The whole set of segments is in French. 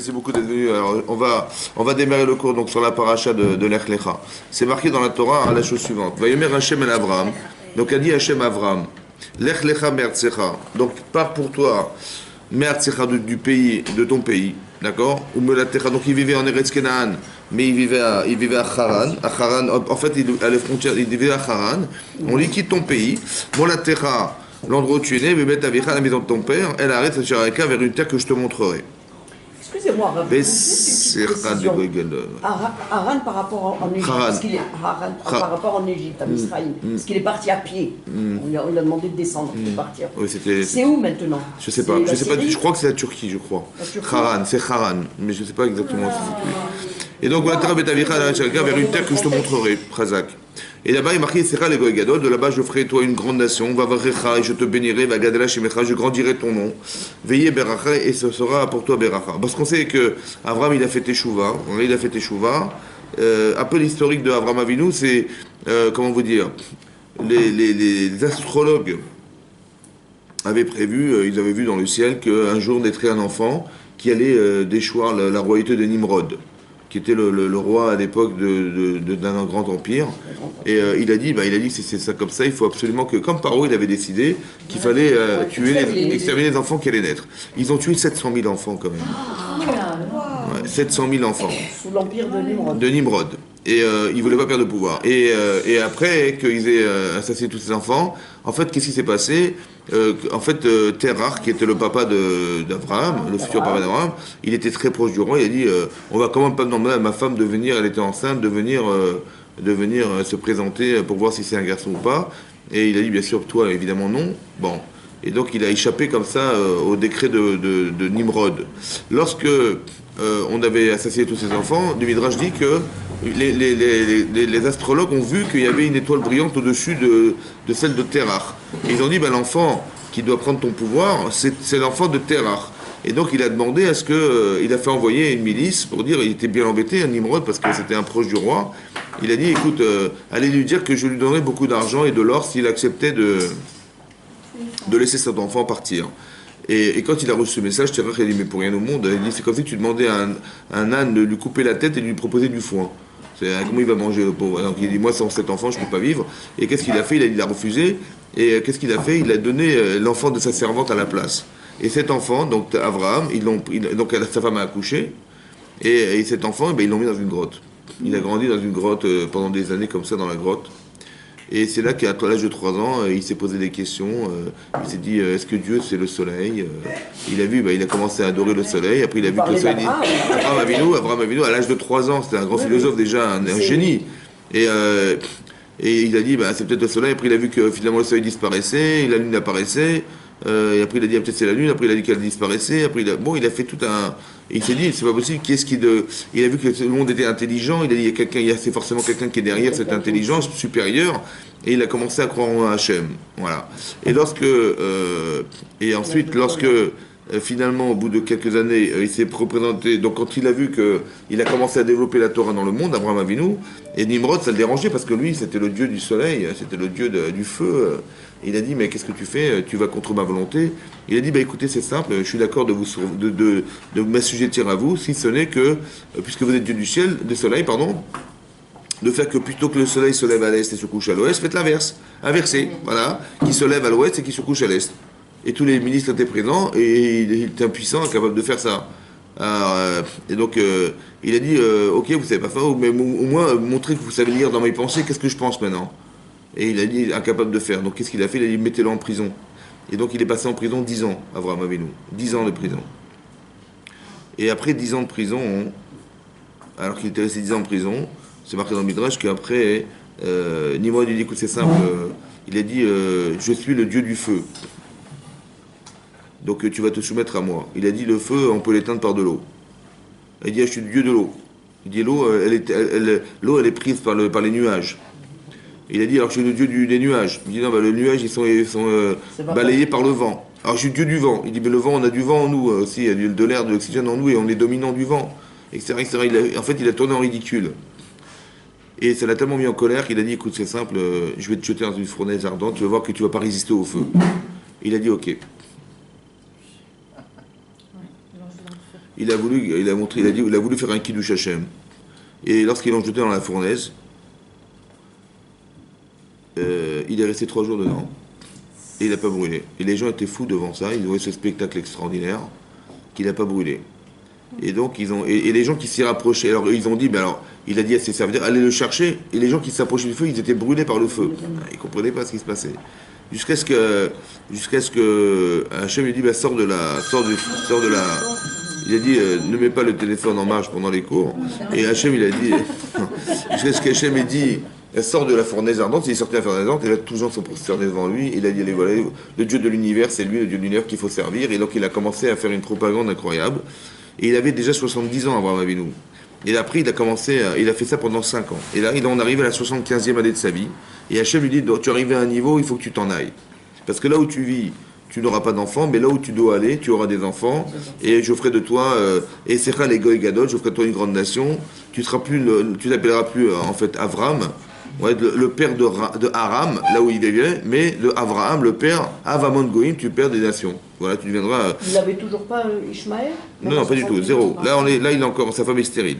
merci beaucoup d'être venu. Alors, on va démarrer le cours donc, sur la paracha de Lech Lecha. C'est marqué dans la Torah à la chose suivante. Vayomer Hashem el Avram. Donc, a dit Hashem Avram. Lech Lecha me'artzecha. Donc, pars pour toi, me'artzecha du pays, de ton pays. D'accord? Ou melatecha. Donc, il vivait en Eretz Kenaan, mais il vivait à Haran. À Haran, en fait, à les frontières, il vivait à Haran. On lui quitte ton pays. Molatecha. L'endroit où tu es né, Bébet Avicha, la maison de ton père, elle arrête sa charaka vers une terre que je te montrerai. Excusez-moi, c'est Haran par rapport en Égypte, parce qu'il est par rapport en Égypte, à Misraïm, parce qu'il est parti à pied. On lui a demandé de descendre pour partir. Oui, c'est où maintenant? Je sais pas. Je crois que c'est la Turquie, je crois. Haran, c'est Haran, mais je sais pas exactement où c'est situé. Et donc, vers une terre que je te montrerai, Khazak. Et là-bas, il est marqué Sera le Goy Gadol. De là-bas, je ferai toi une grande nation. Va varecha, et je te bénirai. Va gadela shemecha, je grandirai ton nom. Veillez beracha, et ce sera pour toi beracha. Parce qu'on sait que Avram, il a fait teshuva. Il a fait teshuva. Un peu l'historique de Avram Avinu, c'est comment vous dire, les astrologues avaient prévu, ils avaient vu dans le ciel qu'un jour naîtrait un enfant qui allait déchoir la royauté de Nimrod, qui était le roi à l'époque d'un grand empire. Et il a dit que c'est ça comme ça, il faut absolument que, comme Paro, il avait décidé qu'il fallait exterminer les enfants qui allaient naître. Ils ont tué 700 000 enfants quand même. Ouais, 700 000 enfants. Sous l'empire de Nimrod. Et ils ne voulaient pas perdre de pouvoir. Et après qu'ils aient assassiné tous ces enfants, en fait, qu'est-ce qui s'est passé? Terach, qui était le papa d'Abraham, le futur papa d'Abraham, il était très proche du roi. Il a dit on va quand même pas demander à ma femme de venir, elle était enceinte, de venir se présenter pour voir si c'est un garçon ou pas. Et il a dit bien sûr, toi évidemment non. Bon. Et donc il a échappé comme ça au décret de Nimrod. Lorsque on avait assassiné tous ces enfants, le Midrash dit que les astrologues ont vu qu'il y avait une étoile brillante au-dessus de celle de Terach. Et ils ont dit, l'enfant qui doit prendre ton pouvoir, c'est l'enfant de Terach. Et donc il a demandé à ce que, il a fait envoyer une milice pour dire, il était bien embêté, Nimrod, parce que c'était un proche du roi. Il a dit, écoute, allez lui dire que je lui donnerai beaucoup d'argent et de l'or s'il acceptait de laisser cet enfant partir. Et quand il a reçu ce message, Terach a dit, mais pour rien au monde, il dit, c'est comme si tu demandais à un âne de lui couper la tête et de lui proposer du foin. Comment il va manger le pauvre? Donc il dit, moi sans cet enfant je ne peux pas vivre. Et qu'est-ce qu'il a fait? Il a refusé. Et qu'est-ce qu'il a fait? Il a donné l'enfant de sa servante à la place. Et cet enfant, donc Abraham, donc sa femme a accouché. Et cet enfant, ils l'ont mis dans une grotte. Il a grandi dans une grotte pendant des années comme ça dans la grotte. Et c'est là qu'à l'âge de 3 ans, il s'est posé des questions. Il s'est dit, est-ce que Dieu c'est le soleil? Il a vu, il a commencé à adorer le soleil. Après il a vu que le soleil... Abraham Avinu, à l'âge de 3 ans, c'était un grand philosophe déjà, un génie. Et il a dit, c'est peut-être le soleil. Après il a vu que finalement le soleil disparaissait, la lune apparaissait. Et après il a dit, peut-être c'est la lune. Après il a dit qu'elle disparaissait. Après il a fait tout un... Et il s'est dit, c'est pas possible, il a vu que le monde était intelligent, il a dit, c'est forcément quelqu'un qui est derrière cette intelligence supérieure, et il a commencé à croire en Hachem. Voilà. Et ensuite, finalement, au bout de quelques années, il s'est représenté, donc quand il a vu qu'il a commencé à développer la Torah dans le monde, Abraham Avinu, et Nimrod, ça le dérangeait, parce que lui, c'était le dieu du soleil, c'était le dieu du feu. Il a dit, mais qu'est-ce que tu fais? Tu vas contre ma volonté. Il a dit, écoutez, c'est simple, je suis d'accord de m'assujettir à vous, si ce n'est que, puisque vous êtes dieu du soleil, de faire que plutôt que le soleil se lève à l'est et se couche à l'ouest, faites l'inverse, inversé, voilà, qui se lève à l'ouest et qui se couche à l'est. Et tous les ministres étaient présents, et il était impuissant, incapable de faire ça. Et donc, il a dit, ok, vous savez pas faire, mais au moins, montrez que vous savez lire dans mes pensées, qu'est-ce que je pense maintenant? Et il a dit, incapable de faire. Donc qu'est-ce qu'il a fait? Il a dit, mettez-le en prison. Et donc il est passé en prison 10 ans, Abraham Avinu. 10 ans de prison. Et après 10 ans de prison, alors qu'il était resté 10 ans en prison, c'est marqué dans le Midrash qu'après, Nimrod il dit, écoute, c'est simple, il a dit, je suis le dieu du feu. Donc tu vas te soumettre à moi. Il a dit, le feu, on peut l'éteindre par de l'eau. Il dit, je suis le dieu de l'eau. Il dit, l'eau, l'eau, elle est prise par les nuages. Il a dit, alors je suis le dieu des nuages. Il dit, non, les nuages, ils sont balayés par le vent. Alors je suis le dieu du vent. Il dit, mais le vent, on a du vent en nous aussi, il y a de l'air, de l'oxygène en nous, et on est dominant du vent, etc. etc. En fait, il a tourné en ridicule. Et ça l'a tellement mis en colère qu'il a dit, écoute, c'est simple, je vais te jeter dans une fournaise ardente, tu vas voir que tu ne vas pas résister au feu. Il a dit, ok. il a voulu faire un kiddush Hashem. Et lorsqu'ils l'ont jeté dans la fournaise, il est resté 3 jours dedans. Et il n'a pas brûlé. Et les gens étaient fous devant ça, ils voyaient ce spectacle extraordinaire qu'il n'a pas brûlé. Et donc, et les gens qui s'y rapprochaient, alors ils ont dit, ben alors, il a dit à ses serviteurs, allez le chercher. Et les gens qui s'approchaient du feu, ils étaient brûlés par le feu. Ils ne comprenaient pas ce qui se passait. Jusqu'à ce que Hachem lui dit, ben, sors de la. Il a dit, ne mets pas le téléphone en marche pendant les cours. Et Hachem, il a dit, jusqu'à ce qu'Hachem ait dit, sort de la fournaise ardente. Il est sorti de la fournaise ardente, et là, tous les gens sont prosternés devant lui. Il a dit, allez, voilà, le Dieu de l'univers, c'est lui, le Dieu de l'univers qu'il faut servir. Et donc, il a commencé à faire une propagande incroyable. Et il avait déjà 70 ans, Abraham Avinu. Et après, il a fait ça pendant 5 ans. Et là, il en arrive à la 75e année de sa vie. Et Hachem lui dit, tu es arrivé à un niveau, il faut que tu t'en ailles. Parce que là où tu vis, tu n'auras pas d'enfants, mais là où tu dois aller, tu auras des enfants. Et je ferai de toi, et Secha les Goy Gadol, je ferai de toi une grande nation. Tu t'appelleras plus, en fait, Avram. Ouais, le père de Aram, là où il est, mais de Avraham, le père, Avamon Goïm, tu père des nations. Voilà, tu deviendras. Il n'avait toujours pas Ishmaël? Non, pas du tout, zéro. Là, il est encore, sa femme est stérile.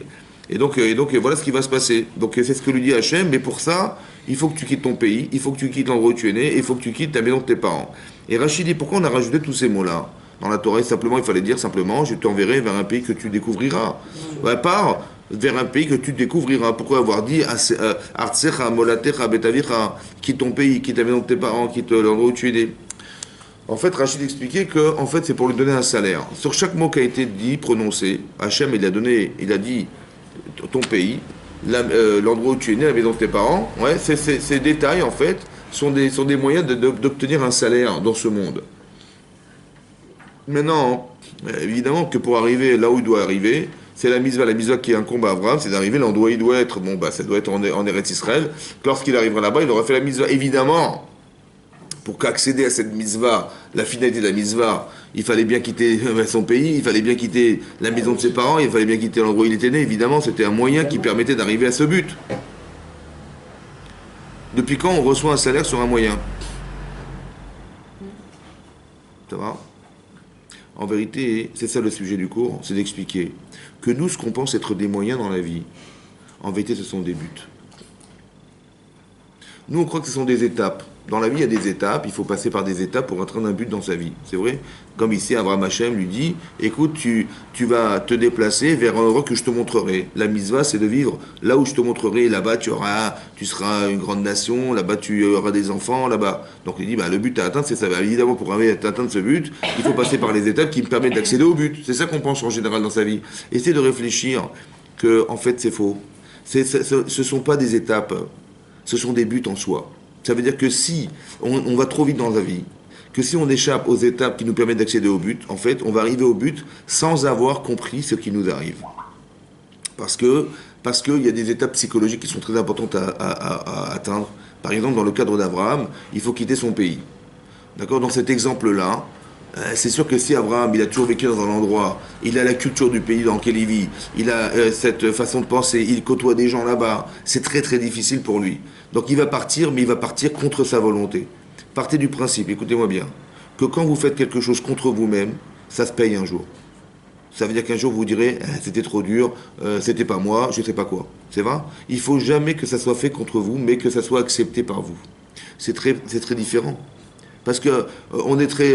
Et donc, voilà ce qui va se passer. Donc, c'est ce que lui dit Hachem, mais pour ça, il faut que tu quittes ton pays, il faut que tu quittes l'endroit où tu es né, et il faut que tu quittes ta maison de tes parents. Et Rachid dit, pourquoi on a rajouté tous ces mots-là dans la Torah? Simplement, il fallait dire simplement, je t'enverrai vers un pays que tu découvriras. Part vers un pays que tu découvriras. Pourquoi avoir dit Artsecha, Molatecha, Betavicha, quitte ton pays, quitte ta maison de tes parents, quitte l'endroit où tu es né. En fait, Rachid expliquait que en fait, c'est pour lui donner un salaire. Sur chaque mot qui a été dit, prononcé, Hachem, il a dit ton pays, l'endroit où tu es né, la maison de tes parents. Ouais, ces détails, en fait, sont des moyens d'obtenir un salaire dans ce monde. Maintenant, évidemment que pour arriver là où il doit arriver, c'est la mitzvah qui incombe à Abraham, c'est d'arriver là où il doit être. Bon, ça doit être en Eretz Israël. Lorsqu'il arrivera là-bas, il aura fait la mitzvah. Évidemment, pour qu'accéder à cette mitzvah, la finalité de la mitzvah, il fallait bien quitter son pays, il fallait bien quitter la maison de ses parents, il fallait bien quitter l'endroit où il était né. Évidemment, c'était un moyen qui permettait d'arriver à ce but. Depuis quand on reçoit un salaire sur un moyen? Ça va? En vérité, c'est ça le sujet du cours, c'est d'expliquer que nous, ce qu'on pense être des moyens dans la vie, en vérité, ce sont des buts. Nous, on croit que ce sont des étapes. Dans la vie, il y a des étapes, il faut passer par des étapes pour atteindre un but dans sa vie. C'est vrai? Comme ici, Abraham Hachem lui dit, écoute, tu vas te déplacer vers un endroit que je te montrerai. La mitzvah, c'est de vivre là où je te montrerai. Là-bas, tu seras une grande nation, là-bas, tu auras des enfants, là-bas. Donc, il dit, le but à atteindre, c'est ça. Évidemment, pour atteindre ce but, il faut passer par les étapes qui me permettent d'accéder au but. C'est ça qu'on pense en général dans sa vie. Essayez de réfléchir que, en fait, c'est faux. Ce ne sont pas des étapes, ce sont des buts en soi. Ça veut dire que si on va trop vite dans la vie, que si on échappe aux étapes qui nous permettent d'accéder au but, en fait, on va arriver au but sans avoir compris ce qui nous arrive. Parce qu'il y a des étapes psychologiques qui sont très importantes à atteindre. Par exemple, dans le cadre d'Abraham, il faut quitter son pays. D'accord? Dans cet exemple-là, c'est sûr que si Abraham, il a toujours vécu dans un endroit, il a la culture du pays dans lequel il vit, il a cette façon de penser, il côtoie des gens là-bas, c'est très très difficile pour lui. Donc il va partir, mais il va partir contre sa volonté. Partez du principe, écoutez-moi bien, que quand vous faites quelque chose contre vous-même, ça se paye un jour. Ça veut dire qu'un jour vous direz, c'était trop dur, c'était pas moi, je sais pas quoi. C'est vrai? Il faut jamais que ça soit fait contre vous, mais que ça soit accepté par vous. C'est très différent. Parce que on est très,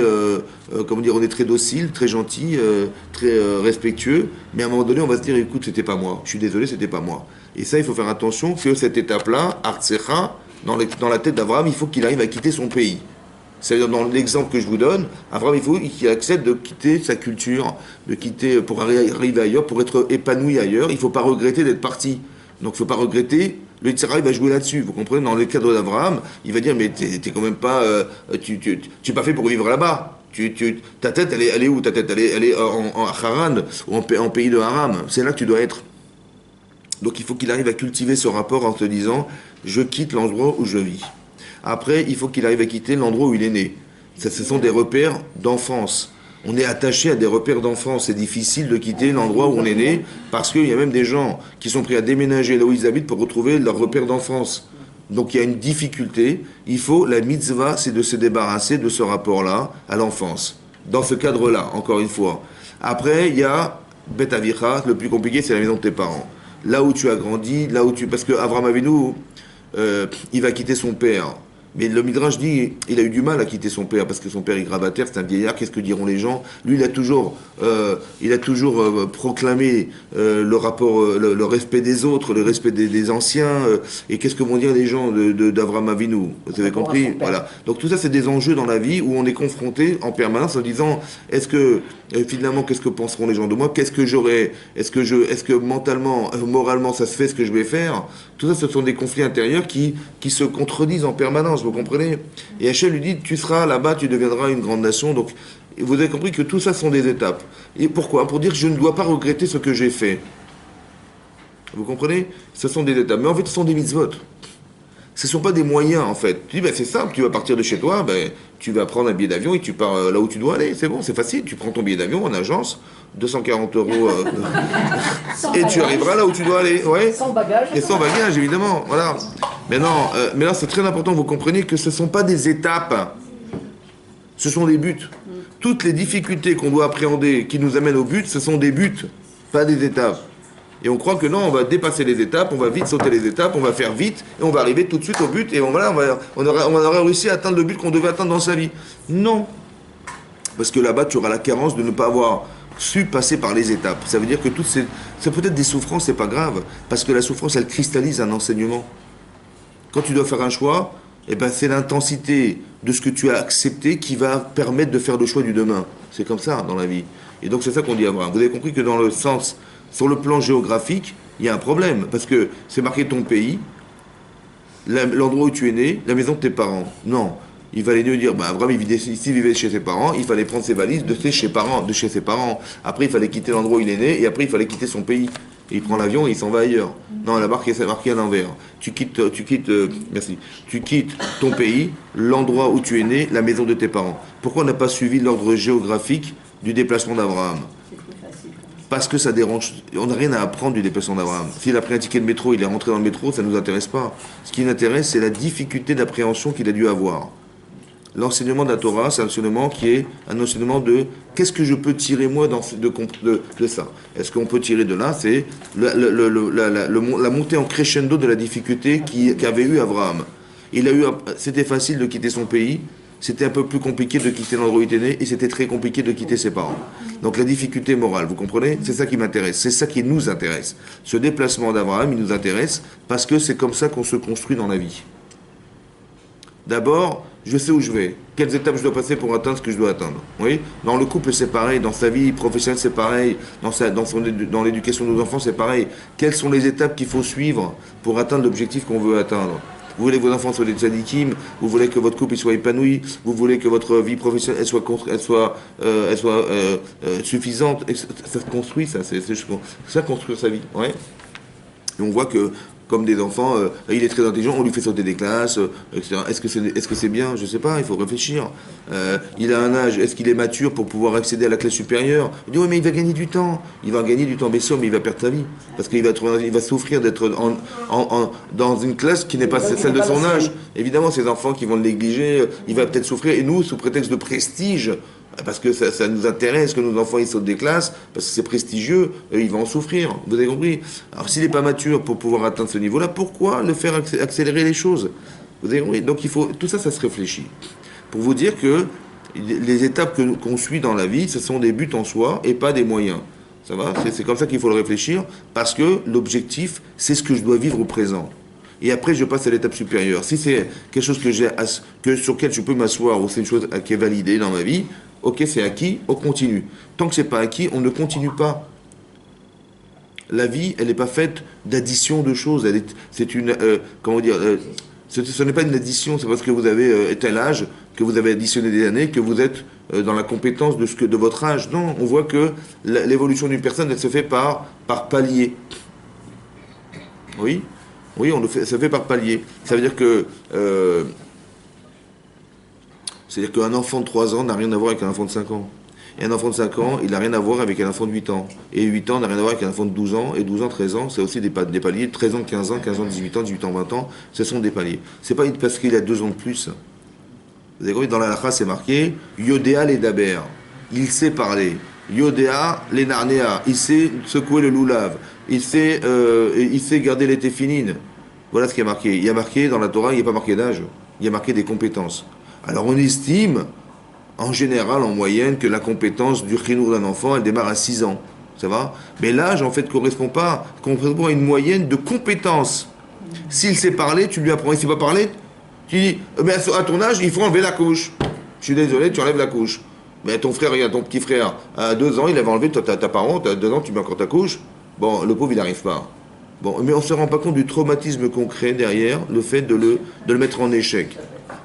on est très docile, très gentil, très respectueux, mais à un moment donné, on va se dire, écoute, c'était pas moi. Je suis désolé, c'était pas moi. Et ça, il faut faire attention que cette étape-là, Artsecha, dans la tête d'Abraham, il faut qu'il arrive à quitter son pays. C'est-à-dire, dans l'exemple que je vous donne, Abraham, il faut qu'il accepte de quitter sa culture, de quitter pour arriver ailleurs, pour être épanoui ailleurs. Il ne faut pas regretter d'être parti. Donc, il ne faut pas regretter. Le Yitzhara, il va jouer là-dessus. Vous comprenez? Dans le cadre d'Abraham, il va dire, mais t'es quand même pas, tu es pas fait pour vivre là-bas. Ta tête, elle est où? Ta tête, elle est en Haran, ou en pays de Haram. C'est là que tu dois être. Donc, il faut qu'il arrive à cultiver ce rapport en se disant, je quitte l'endroit où je vis. Après, il faut qu'il arrive à quitter l'endroit où il est né. Ce sont des repères d'enfance. On est attaché à des repères d'enfance. C'est difficile de quitter l'endroit où on est né, parce qu'il y a même des gens qui sont prêts à déménager là où ils habitent pour retrouver leurs repères d'enfance. Donc il y a une difficulté. La mitzvah, c'est de se débarrasser de ce rapport-là à l'enfance. Dans ce cadre-là, encore une fois. Après, il y a Bet Avicha, le plus compliqué, c'est la maison de tes parents. Là où tu as grandi, là où tu... Parce que Avraham Avinu, il va quitter son père. Mais le Midrash dit, il a eu du mal à quitter son père, parce que son père est gravataire, c'est un vieillard, qu'est-ce que diront les gens? Lui, il a toujours proclamé le rapport, le respect des autres, le respect des anciens, et qu'est-ce que vont dire les gens d'Avraham Avinu? Vous avez compris? Voilà. Donc tout ça, c'est des enjeux dans la vie où on est confronté en permanence en disant, est-ce que, finalement, qu'est-ce que penseront les gens de moi? Qu'est-ce que j'aurai? Est-ce que mentalement, moralement, ça se fait ce que je vais faire? Tout ça, ce sont des conflits intérieurs qui se contredisent en permanence. Vous comprenez? Et Hachem lui dit, tu seras là-bas, tu deviendras une grande nation. Donc, vous avez compris que tout ça sont des étapes. Et pourquoi? Pour dire que je ne dois pas regretter ce que j'ai fait. Vous comprenez? Ce sont des étapes. Mais en fait, ce sont des mitzvot. Ce ne sont pas des moyens, en fait. Tu dis, ben, c'est simple, tu vas partir de chez toi, ben, tu vas prendre un billet d'avion et tu pars là où tu dois aller. C'est bon, c'est facile. Tu prends ton billet d'avion en agence, 240 € et tu arriveras là où tu dois aller. Ouais. Sans bagage. Et sans bagage, évidemment. Voilà. Mais là, c'est très important que vous compreniez que ce ne sont pas des étapes. Ce sont des buts. Toutes les difficultés qu'on doit appréhender, qui nous amènent au but, ce sont des buts, pas des étapes. Et on croit que non, on va dépasser les étapes, on va vite sauter les étapes, on va faire vite, et on va arriver tout de suite au but, et on aura réussi à atteindre le but qu'on devait atteindre dans sa vie. Non. Parce que là-bas, tu auras la carence de ne pas avoir su passer par les étapes. Ça veut dire que ça peut être des souffrances, c'est pas grave, parce que la souffrance, elle cristallise un enseignement. Quand tu dois faire un choix, eh ben, c'est l'intensité de ce que tu as accepté qui va permettre de faire le choix du demain. C'est comme ça dans la vie. Et donc c'est ça qu'on dit à Abraham. Vous avez compris que dans le sens, sur le plan géographique, il y a un problème. Parce que c'est marqué ton pays, l'endroit où tu es né, la maison de tes parents. Non. Il fallait mieux dire, Abraham, s'il vivait chez ses parents, il fallait prendre ses valises de chez ses parents. Après, il fallait quitter l'endroit où il est né, et après, il fallait quitter son pays. Et il prend l'avion et il s'en va ailleurs. Non, la marque est marquée à l'envers. Tu quittes ton pays, l'endroit où tu es né, la maison de tes parents. Pourquoi on n'a pas suivi l'ordre géographique du déplacement d'Abraham? Parce que ça dérange. On n'a rien à apprendre du déplacement d'Abraham. S'il a pris un ticket de métro, il est rentré dans le métro, ça ne nous intéresse pas. Ce qui nous intéresse, c'est la difficulté d'appréhension qu'il a dû avoir. L'enseignement de la Torah, c'est un enseignement qui est un enseignement de qu'est-ce que je peux tirer moi de ça. Est-ce qu'on peut tirer de là? C'est la montée en crescendo de la difficulté qu'avait eu Abraham. C'était facile de quitter son pays, c'était un peu plus compliqué de quitter l'endroit où il était né, et c'était très compliqué de quitter ses parents. Donc la difficulté morale, vous comprenez? C'est ça qui m'intéresse, c'est ça qui nous intéresse. Ce déplacement d'Abraham, il nous intéresse parce que c'est comme ça qu'on se construit dans la vie. D'abord, je sais où je vais, quelles étapes je dois passer pour atteindre ce que je dois atteindre. Oui. Dans le couple, c'est pareil, dans sa vie professionnelle, c'est pareil, dans l'éducation de nos enfants, c'est pareil. Quelles sont les étapes qu'il faut suivre pour atteindre l'objectif qu'on veut atteindre? Vous voulez que vos enfants soient des tzadikim, vous voulez que votre couple soit épanoui, vous voulez que votre vie professionnelle soit suffisante. Ça se construit, ça construire sa vie. Ouais. Et on voit que comme des enfants, il est très intelligent, on lui fait sauter des classes, etc. Est-ce que c'est bien? Je ne sais pas, il faut réfléchir. Il a un âge, est-ce qu'il est mature pour pouvoir accéder à la classe supérieure? Il dit, oui, mais il va gagner du temps. Il va gagner du temps, mais il va perdre sa vie. Parce qu'il va souffrir d'être dans une classe qui n'est pas celle de son âge. Évidemment, ces enfants qui vont le négliger, il va peut-être souffrir. Et nous, sous prétexte de prestige, parce que ça nous intéresse que nos enfants ils sautent des classes, parce que c'est prestigieux, ils vont en souffrir, vous avez compris? Alors s'il n'est pas mature pour pouvoir atteindre ce niveau-là, pourquoi le faire accélérer les choses? Vous avez compris? Donc tout ça se réfléchit. Pour vous dire que les étapes qu'on suit dans la vie, ce sont des buts en soi et pas des moyens. Ça va? C'est comme ça qu'il faut le réfléchir, parce que l'objectif, c'est ce que je dois vivre au présent. Et après, je passe à l'étape supérieure. Si c'est quelque chose sur lequel je peux m'asseoir, ou c'est une chose qui est validée dans ma vie, ok, c'est acquis, on continue. Tant que c'est pas acquis, on ne continue pas. La vie, elle n'est pas faite d'addition de choses. C'est une, comment dire, ce n'est pas une addition. C'est parce que vous avez tel âge, que vous avez additionné des années, que vous êtes dans la compétence de votre âge. Non, on voit que l'évolution d'une personne, elle se fait par palier. Oui, ça se fait par palier. Ça veut dire que c'est-à-dire qu'un enfant de 3 ans n'a rien à voir avec un enfant de 5 ans. Et un enfant de 5 ans, il n'a rien à voir avec un enfant de 8 ans. Et 8 ans n'a rien à voir avec un enfant de 12 ans. Et 12 ans, 13 ans, c'est aussi des paliers. 13 ans, 15 ans, 15 ans, 18 ans, 18 ans, 20 ans, ce sont des paliers. C'est pas parce qu'il a 2 ans de plus. Vous avez compris, dans la halakha, c'est marqué Yodéa et Daber. Il sait parler. Yodéa, les Narnéa. Il sait secouer le loulav. Il sait garder les téfinines. Voilà ce qui est marqué. Il y a marqué dans la Torah, il n'y a pas marqué d'âge. Il y a marqué des compétences. Alors on estime, en général, en moyenne, que la compétence du chinour d'un enfant, elle démarre à 6 ans. Ça va? Mais l'âge, en fait, ne correspond pas à une moyenne de compétences. S'il sait parler, tu lui apprends. Il ne sait pas parler, tu dis, mais à ton âge, il faut enlever la couche. Je suis désolé, tu enlèves la couche. Mais ton frère, regarde, ton petit frère, à 2 ans, il avait enlevé, toi, t'as pas honte, à 2 ans, tu mets encore ta couche. Bon, le pauvre, il n'arrive pas. Bon, mais on ne se rend pas compte du traumatisme concret derrière le fait de le mettre en échec.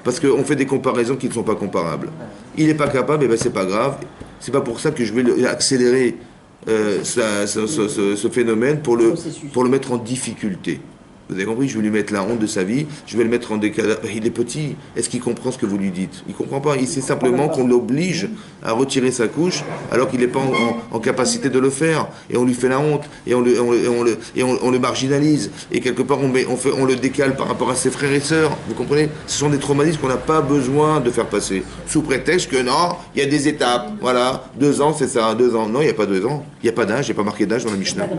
Parce qu'on fait des comparaisons qui ne sont pas comparables. Il n'est pas capable, et bien c'est pas grave. C'est pas pour ça que je vais accélérer ce phénomène pour le mettre en difficulté. Vous avez compris, je vais lui mettre la honte de sa vie, je vais le mettre en décalage. Il est petit, est-ce qu'il comprend ce que vous lui dites? Il ne comprend pas, il sait simplement qu'on l'oblige à retirer sa couche alors qu'il n'est pas en capacité de le faire. Et on lui fait la honte, et on le marginalise. Et quelque part, on le décale par rapport à ses frères et sœurs. Vous comprenez? Ce sont des traumatismes qu'on n'a pas besoin de faire passer. Sous prétexte que non, il y a des étapes. Voilà, 2 ans, c'est ça, 2 ans. Non, il n'y a pas 2 ans. Il n'y a pas d'âge, il n'y a pas marqué d'âge dans la Mishnah.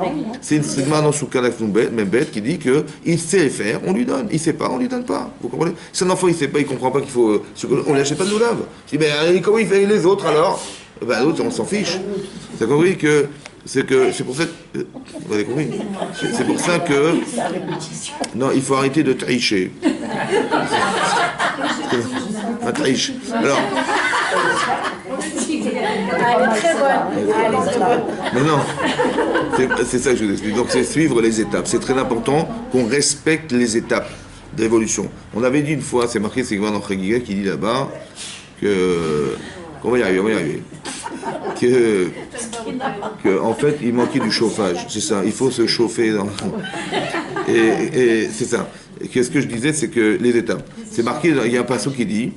C'est une sigma dans Soukalak même bête qui dit que il sait faire, on lui donne. Il ne sait pas, on ne lui donne pas. Vous comprenez? Si un enfant, il ne sait pas, il ne comprend pas qu'il faut... on ne lui achète pas de loulav. Je dis, ben, comment il fait les autres alors? Ben, les autres, on s'en fiche. Vous avez compris que... C'est pour ça que... Vous avez compris? C'est pour ça que... Non, il faut arrêter de tricher. Un triche. Alors... Non, c'est ça que je vous explique. Donc c'est suivre les étapes. C'est très important qu'on respecte les étapes d'évolution. On avait dit une fois, c'est marqué, c'est Gvan Giga qui dit là-bas qu'on va y arriver, que en fait il manquait du chauffage. C'est ça, il faut se chauffer et c'est ça. Et ce que je disais, c'est que les étapes. C'est marqué, il y a un passage qui dit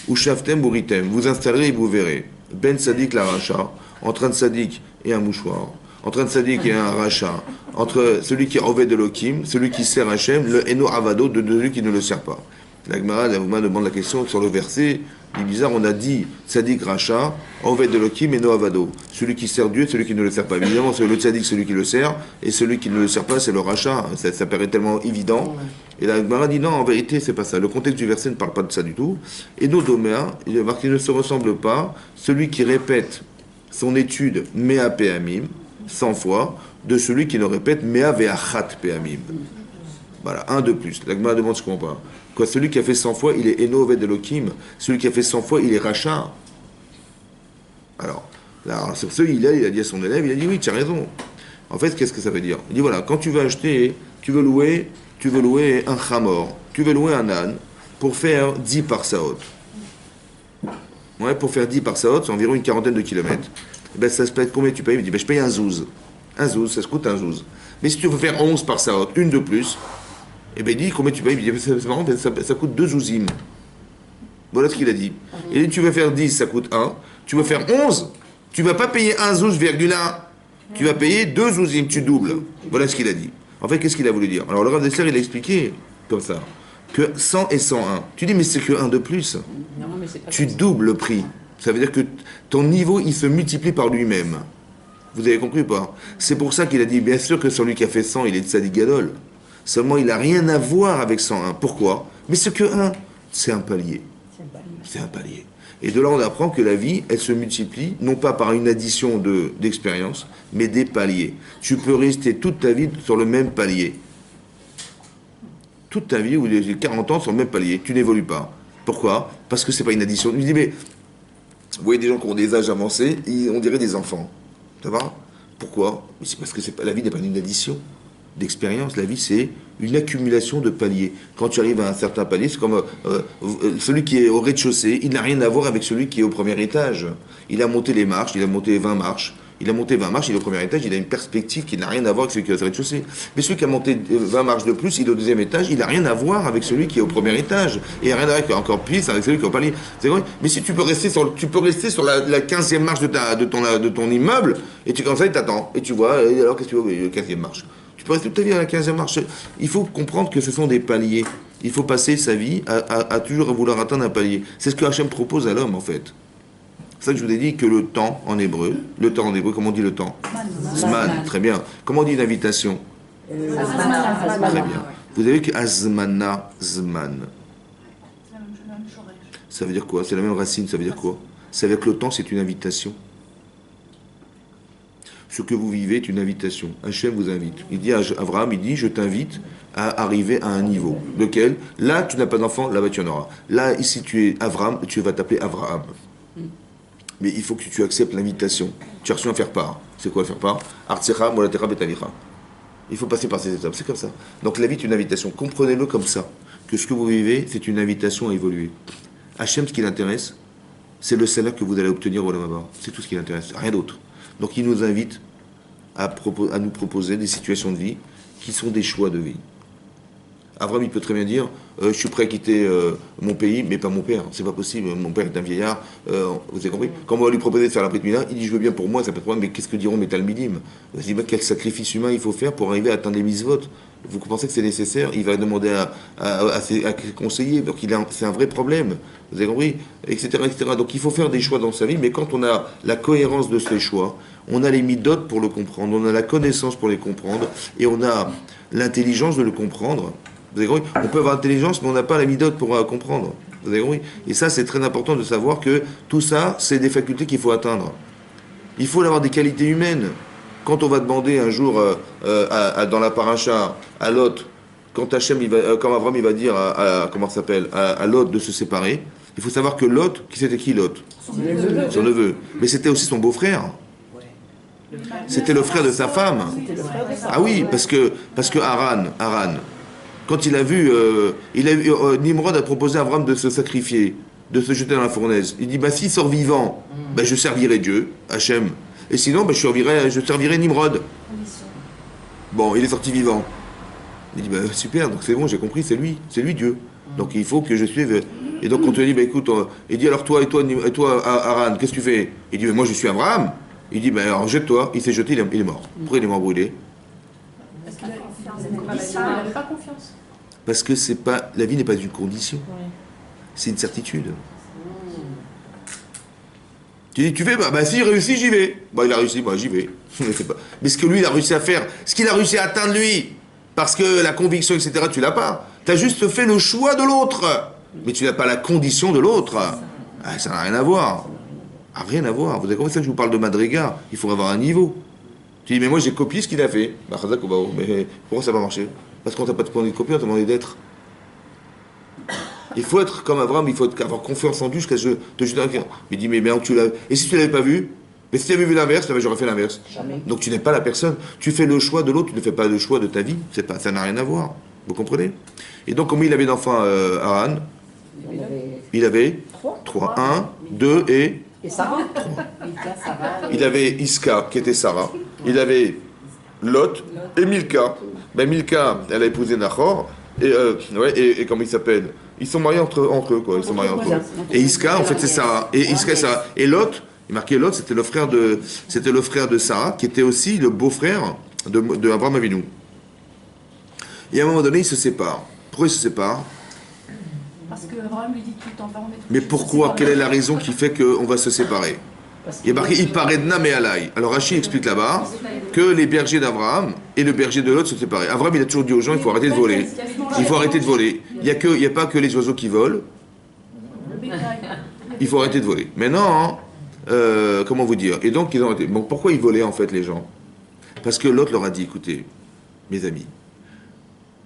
ou shaftem buritem, vous installerez et vous verrez. Ben Sadik la racha, entre un Sadik et un mouchoir, entre un Sadik et un racha, entre celui qui est Oved Elohim, celui qui sert Hachem, le Eno Avado de celui qui ne le sert pas. La Gemara demande la question sur le verset, il est bizarre, on a dit Sadik racha, Oved Elohim, Eno Avado. Celui qui sert Dieu et celui qui ne le sert pas. Évidemment, c'est le Sadik, celui qui le sert, et celui qui ne le sert pas, c'est le racha. Ça paraît tellement évident. Et la Gemara dit non, en vérité, c'est pas ça. Le contexte du verset ne parle pas de ça du tout. Et nos domaines, il est marqué, ne se ressemble pas. Celui qui répète son étude Mea Peamim, 100 fois, de celui qui le répète Mea Veachat Peamim. Voilà, un de plus. La Gemara demande ce qu'on comprend. Quoi, celui qui a fait 100 fois, il est Eno Oved Elohim. Celui qui a fait 100 fois, il est Racha. Alors, sur ce, il a dit à son élève, il a dit oui, tu as raison. En fait, qu'est-ce que ça veut dire? Il dit voilà, quand tu veux acheter, tu veux louer un chamor, tu veux louer un âne pour faire 10 parsaot. Ouais, pour faire 10 parsaot, c'est environ une quarantaine de kilomètres. Et ben, ça se paye combien tu payes? Il dit, ben, je paye un zouz. Un zouz, ça se coûte un zouz. Mais si tu veux faire 11 parsaot, une de plus, et ben, il dit, combien tu payes? Il dit, c'est marrant, ça coûte 2 zouzim. Voilà ce qu'il a dit. Il dit, tu veux faire 10, ça coûte 1. Tu veux faire 11, tu ne vas pas payer 1 zouz, virgule 1. Tu vas payer 2 zouzim, tu doubles. Voilà ce qu'il a dit. En fait, qu'est-ce qu'il a voulu dire? Alors, le Rav Dessler, il a expliqué comme ça, que 100 et 101. Tu dis, mais c'est que 1 de plus. Non, mais c'est pas tu doubles le prix. Ça veut dire que ton niveau, il se multiplie par lui-même. Vous avez compris ou pas? C'est pour ça qu'il a dit, bien sûr que celui qui a fait 100, il est de Tzadik Gadol. Seulement, il n'a rien à voir avec 101. Pourquoi? Mais c'est que 1. C'est un palier. C'est un palier. Et de là, on apprend que la vie, elle se multiplie, non pas par une addition d'expérience, mais des paliers. Tu peux rester toute ta vie sur le même palier. Toute ta vie, ou les 40 ans, sur le même palier. Tu n'évolues pas. Pourquoi? Parce que ce n'est pas une addition. Je dis, mais vous voyez des gens qui ont des âges avancés, on dirait des enfants. Ça va? Pourquoi? Mais c'est parce que la vie n'est pas une addition d'expérience. La vie, c'est une accumulation de paliers. Quand tu arrives à un certain palier, c'est comme celui qui est au rez-de-chaussée, il n'a rien à voir avec celui qui est au premier étage. Il a monté les marches, il a monté 20 marches. Il a monté 20 marches, il est au premier étage, il a une perspective qui n'a rien à voir avec celui qui est au rez-de-chaussée. Mais celui qui a monté 20 marches de plus, il est au deuxième étage, il n'a rien à voir avec celui qui est au premier étage. Et il n'a rien à voir encore plus avec celui qui est au palier. C'est vrai. Mais si tu peux rester sur la 15e marche de ton immeuble, et tu comme ça, il t'attend. Et tu vois, et alors qu'est-ce que tu veux? La 15e marche. Tu peux rester toute ta vie à la 15e marche. Il faut comprendre que ce sont des paliers. Il faut passer sa vie à toujours vouloir atteindre un palier. C'est ce que Hachem propose à l'homme, en fait. C'est ça que je vous ai dit que le temps en hébreu, comment on dit le temps? Zman, très bien. Comment on dit une invitation? Très bien. Vous avez que azmana, zman. Ça veut dire quoi? C'est la même racine, ça veut dire quoi? C'est avec le temps, c'est une invitation. Ce que vous vivez est une invitation. Hachem vous invite. Il dit à Abraham, il dit, je t'invite à arriver à un niveau. Lequel? Là, tu n'as pas d'enfant, là-bas, tu en auras. Là, ici, tu es Abraham, tu vas t'appeler Abraham. Mais il faut que tu acceptes l'invitation. Tu as reçu un faire-part. C'est quoi le faire-part? Artsecha, molatecha, betalicha. Il faut passer par ces étapes. C'est comme ça. Donc la vie est une invitation. Comprenez-le comme ça. Que ce que vous vivez, c'est une invitation à évoluer. Hachem, ce qui l'intéresse, c'est le salaire que vous allez obtenir au Olam Haba. C'est tout ce qui l'intéresse. Rien d'autre. Donc il nous invite à nous proposer des situations de vie qui sont des choix de vie. Abraham, il peut très bien dire je suis prêt à quitter mon pays, mais pas mon père. C'est pas possible. Mon père est un vieillard. Vous avez compris? Quand on va lui proposer de faire la Brit Mila, il dit je veux bien pour moi, ça peut être problème, mais qu'est-ce que diront mes talmidim? Il dit quel sacrifice humain il faut faire pour arriver à atteindre les mitzvot? Vous pensez que c'est nécessaire? Il va demander à ses conseillers. Donc c'est un vrai problème. Vous avez compris? Etc., etc. Donc il faut faire des choix dans sa vie, mais quand on a la cohérence de ces choix, on a les midotes pour le comprendre, on a la connaissance pour les comprendre, et on a l'intelligence de le comprendre. Vous avez compris? On peut avoir l'intelligence, mais on n'a pas la midote pour comprendre. Vous avez compris? Et ça, c'est très important de savoir que tout ça, c'est des facultés qu'il faut atteindre. Il faut avoir des qualités humaines. Quand on va demander un jour dans la paracha à Lot, quand Abraham il va dire comment ça s'appelle, à Lot de se séparer, il faut savoir que Lot, c'était qui Lot? Son neveu. Mais c'était aussi son beau-frère. C'était le frère de sa femme. Ah oui, parce que Haran, quand il a vu, Nimrod a proposé à Abraham de se sacrifier, de se jeter dans la fournaise. Il dit, s'il sort vivant, je servirai Dieu, Hachem. Et sinon, je servirai Nimrod. Bon, il est sorti vivant. Il dit, super, donc c'est bon, j'ai compris, c'est lui Dieu. Donc il faut que je suive. Et donc on te dit, écoute, il dit, alors toi, Haran, qu'est-ce que tu fais? Il dit, moi je suis Abraham. Il dit, alors jette-toi. Il s'est jeté, il est mort. Pourquoi il est mort brûlé? Parce qu'il n'avait pas confiance. Parce que la vie n'est pas une condition. C'est une certitude. Tu dis, tu fais, s'il réussit, j'y vais. Il a réussi, j'y vais. Mais ce que lui, il a réussi à faire, ce qu'il a réussi à atteindre lui, parce que la conviction, etc., tu l'as pas. Tu as juste fait le choix de l'autre. Mais tu n'as pas la condition de l'autre. Ça n'a rien à voir. Rien à voir. Vous avez compris ça que je vous parle de Madriga? Il faut avoir un niveau. Tu dis, mais moi j'ai copié ce qu'il a fait. Mais pourquoi ça va marcher? Parce qu'on t'a pas demandé de copier, on t'a demandé d'être. Il faut être comme Abraham, il faut avoir confiance en Dieu jusqu'à te jeter un cœur. Mais il dit, mais tu l'as. Et si tu l'avais pas vu? Mais si tu avais vu l'inverse, j'aurais fait l'inverse. Donc tu n'es pas la personne. Tu fais le choix de l'autre, tu ne fais pas le choix de ta vie. Ça n'a rien à voir. Vous comprenez? Et donc, combien il avait d'enfants, Haran? Il avait 3. 1, 2 et Sarah. 3. Il avait Iska, qui était Sarah. Il avait Lot et Milka. Milka, elle a épousé Nahor. Et comment il s'appelle? Ils sont mariés entre eux, quoi. Ils sont mariés entre eux. Et Iska, en fait, c'est Sarah. Et Iska et Sarah. Et Lot, il marquait Lot, c'était le frère de Sarah, qui était aussi le beau-frère de Abraham Avinu. Et à un moment donné, ils se séparent. Pourquoi ils se séparent? Parce que Abraham lui dit tout le temps, mais pourquoi? Quelle est la raison qui fait qu'on va se séparer? Il est marqué Iparedna Me'alai. Alors Rachid explique là-bas que les bergers d'Abraham et le berger de Lot se séparaient. Abraham, il a toujours dit aux gens, il faut arrêter de voler. Il faut arrêter de voler. Il n'y a pas que les oiseaux qui volent. Il faut arrêter de voler. Maintenant, comment vous dire? Et donc, ils ont arrêté. Donc, pourquoi ils volaient en fait les gens? Parce que Lot leur a dit, écoutez, mes amis,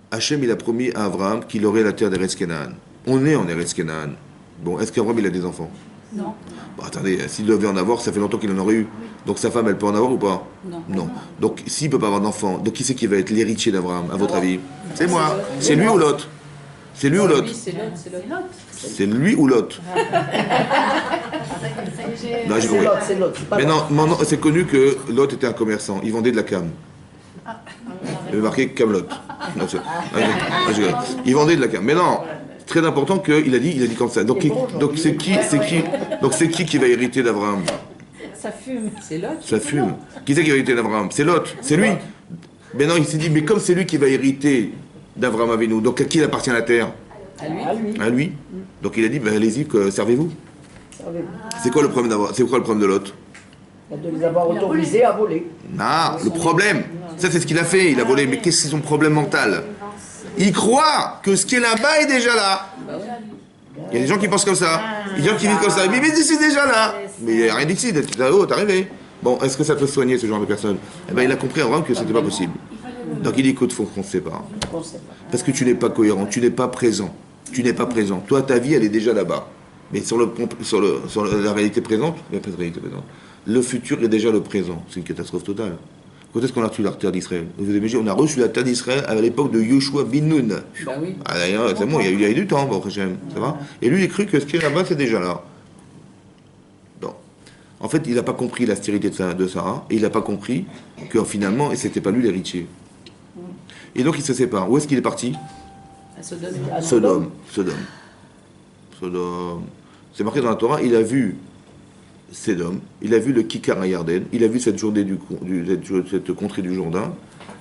Hachem, il a promis à Abraham qu'il aurait la terre d'Eretz Kenaan. On est en Eretz Kenaan. Bon, est-ce qu'Abraham, il a des enfants? Non. Attendez, s'il devait en avoir, ça fait longtemps qu'il en aurait eu. Donc sa femme, elle peut en avoir ou pas? Non. Donc s'il ne peut pas avoir d'enfants, donc qui c'est qui va être l'héritier d'Abraham, à votre avis? C'est moi. C'est lui ou l'autre? C'est lui ou l'autre? C'est lui ou l'autre? Non, j'ai compris. Mais non, c'est connu que Lot était un commerçant. Il vendait de la cam. Il avait marqué Camelot. Il vendait de la cam. Mais non. Très important qu'il a dit comme ça. Donc c'est qui va hériter d'Abraham? Ça fume. C'est Lot. Ça fume. Qui c'est qui va hériter d'Abraham? C'est Lot. C'est lui. Mais non, il s'est dit, mais comme c'est lui qui va hériter d'Abraham Avinu, donc à qui appartient la terre? À lui. À lui. Donc il a dit, allez-y, servez-vous. C'est quoi le problème c'est quoi le problème de Lot? De les avoir autorisés à voler. Ah, le problème, ça c'est ce qu'il a fait, il a volé, mais qu'est-ce que c'est son problème mental? Il croit que ce qui est là-bas est déjà là. Il y a des gens qui pensent comme ça, il y a des gens qui vivent comme ça, mais c'est déjà là. Mais il n'y a rien d'ici, t'es arrivé. Bon, est-ce que ça peut soigner ce genre de personne? Eh bien, il a compris en vrai que c'était pas possible. Donc il dit, écoute, faut qu'on se sépare. Parce que tu n'es pas cohérent, tu n'es pas présent. Tu n'es pas présent. Toi, ta vie, elle est déjà là-bas. Mais sur la réalité présente, il n'y a pas de réalité présente. Le futur est déjà le présent. C'est une catastrophe totale. Quand est-ce qu'on a reçu la terre d'Israël? Vous imaginez, on a reçu la terre d'Israël à l'époque de Yoshua bin Nun. Bah oui. Ah, d'ailleurs, c'est bon, il y a eu du temps, bon, ça va. Et lui, il a cru que ce qui est là-bas, c'est déjà là. Bon. En fait, il n'a pas compris la stérilité de Sarah, et il n'a pas compris que finalement, c'était pas lui l'héritier. Et donc, il se sépare. Où est-ce qu'il est parti? À Sodome. Sodome. C'est marqué dans la Torah, il a vu Sodome, il a vu le Kikar à Yarden, il a vu cette journée cette contrée du Jourdain,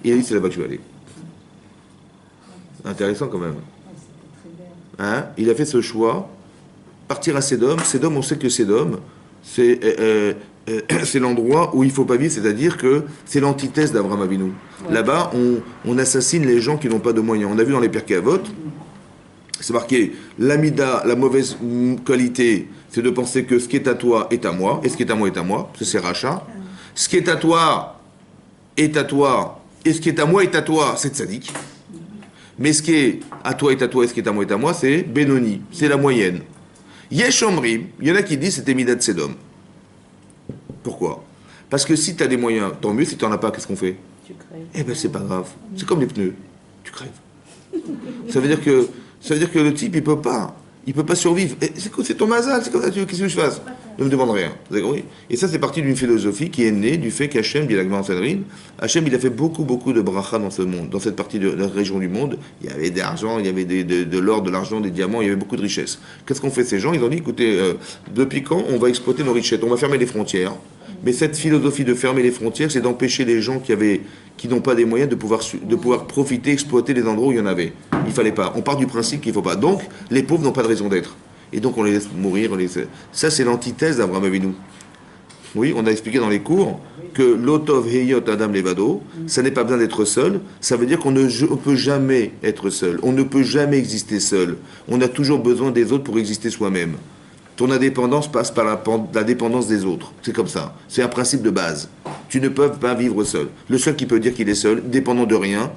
et il a dit c'est là-bas que je vais aller. Intéressant quand même. Hein? Il a fait ce choix, partir à Sodome. Sodome, on sait que Sodome, c'est l'endroit où il ne faut pas vivre, c'est-à-dire que c'est l'antithèse d'Abraham Avinu. Ouais. Là-bas, on assassine les gens qui n'ont pas de moyens. On a vu dans les Pirkei Avot, c'est marqué, l'amida, la mauvaise qualité, c'est de penser que ce qui est à toi est à moi, et ce qui est à moi est à moi, ça c'est rachat. Ce qui est à toi est à toi, et ce qui est à moi est à toi, c'est tzaddik. Mais ce qui est à toi est à toi, et ce qui est à moi, c'est Benoni, c'est la moyenne. Yesh Omrim, il y en a qui disent c'était Midat Sedom. Pourquoi? Parce que si tu as des moyens, tant mieux, si tu n'en as pas, qu'est-ce qu'on fait? Tu crèves. Eh bien c'est pas grave, c'est comme les pneus, tu crèves. Ça veut dire que le type, il peut pas survivre. C'est ton mazal, c'est comme ça, qu'est-ce que je fasse? Ne me demande rien, vous avez compris? Et ça, c'est parti d'une philosophie qui est née du fait qu'Hachem, dit la Gemara en Sanhedrin, Hachem, il a fait beaucoup de bracha dans ce monde, dans cette partie de la région du monde. Il y avait de l'argent, il y avait de l'or, de l'argent, des diamants, il y avait beaucoup de richesses. Qu'est-ce qu'ont fait ces gens? Ils ont dit, écoutez, depuis quand on va exploiter nos richesses? On va fermer les frontières. Mais cette philosophie de fermer les frontières, c'est d'empêcher les gens qui n'ont pas des moyens de pouvoir profiter, exploiter les endroits où il y en avait. Il fallait pas. On part du principe qu'il ne faut pas. Donc, les pauvres n'ont pas de raison d'être. Et donc, on les laisse mourir. Ça, c'est l'antithèse d'Abraham Avinu. Oui, on a expliqué dans les cours que l'otov heyot adam levado, ça n'est pas besoin d'être seul. Ça veut dire qu'on ne peut jamais être seul. On ne peut jamais exister seul. On a toujours besoin des autres pour exister soi-même. Ton indépendance passe par la dépendance des autres. C'est comme ça. C'est un principe de base. Tu ne peux pas vivre seul. Le seul qui peut dire qu'il est seul, dépendant de rien,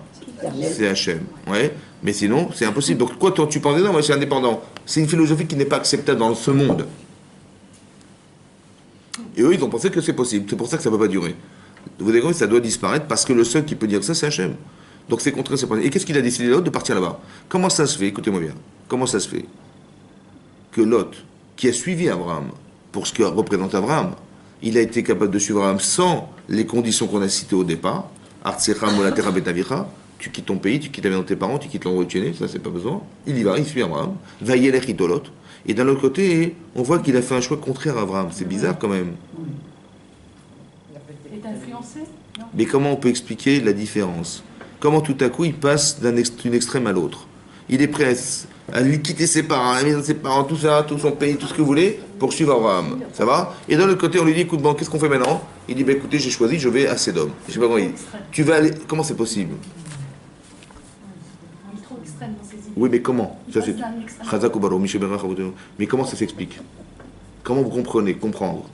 c'est Hachem. Ouais. Mais sinon, c'est impossible. Donc, quoi, tu penses, non, moi, je suis indépendant. C'est une philosophie qui n'est pas acceptable dans ce monde. Et eux, ils ont pensé que c'est possible. C'est pour ça que ça ne peut pas durer. Vous avez compris, ça doit disparaître parce que le seul qui peut dire ça, c'est Hachem. Donc, c'est contre ce principe. Et qu'est-ce qu'il a décidé Lot de partir là-bas? Comment ça se fait? Écoutez-moi bien. Comment ça se fait que Lot, qui a suivi Abraham, pour ce que représente Abraham, il a été capable de suivre Abraham sans les conditions qu'on a citées au départ. Tu quittes ton pays, tu quittes la maison de tes parents, tu quittes l'endroit où tu es né, ça c'est pas besoin. Il y va, il suit Abraham. Vayelech idolot. Et d'un autre côté, on voit qu'il a fait un choix contraire à Abraham. C'est bizarre quand même. Il est influencé? Non. Mais comment on peut expliquer la différence? Comment tout à coup il passe d'une extrême à l'autre? Il est prêt à lui quitter ses parents, la maison de ses parents, tout ça, tout son pays, tout ce que vous voulez, pour suivre Abraham. Ça va? Et d'un autre côté, on lui dit, écoute, bon, qu'est-ce qu'on fait maintenant? Il dit, écoutez, j'ai choisi, je vais à Sodome. Je sais pas comment il dit. Tu vas aller. Comment c'est possible? Il est trop extrême dans ses idées. Oui, mais comment? Ça, c'est... Mais comment ça s'explique? Comment vous comprenez? Comprendre?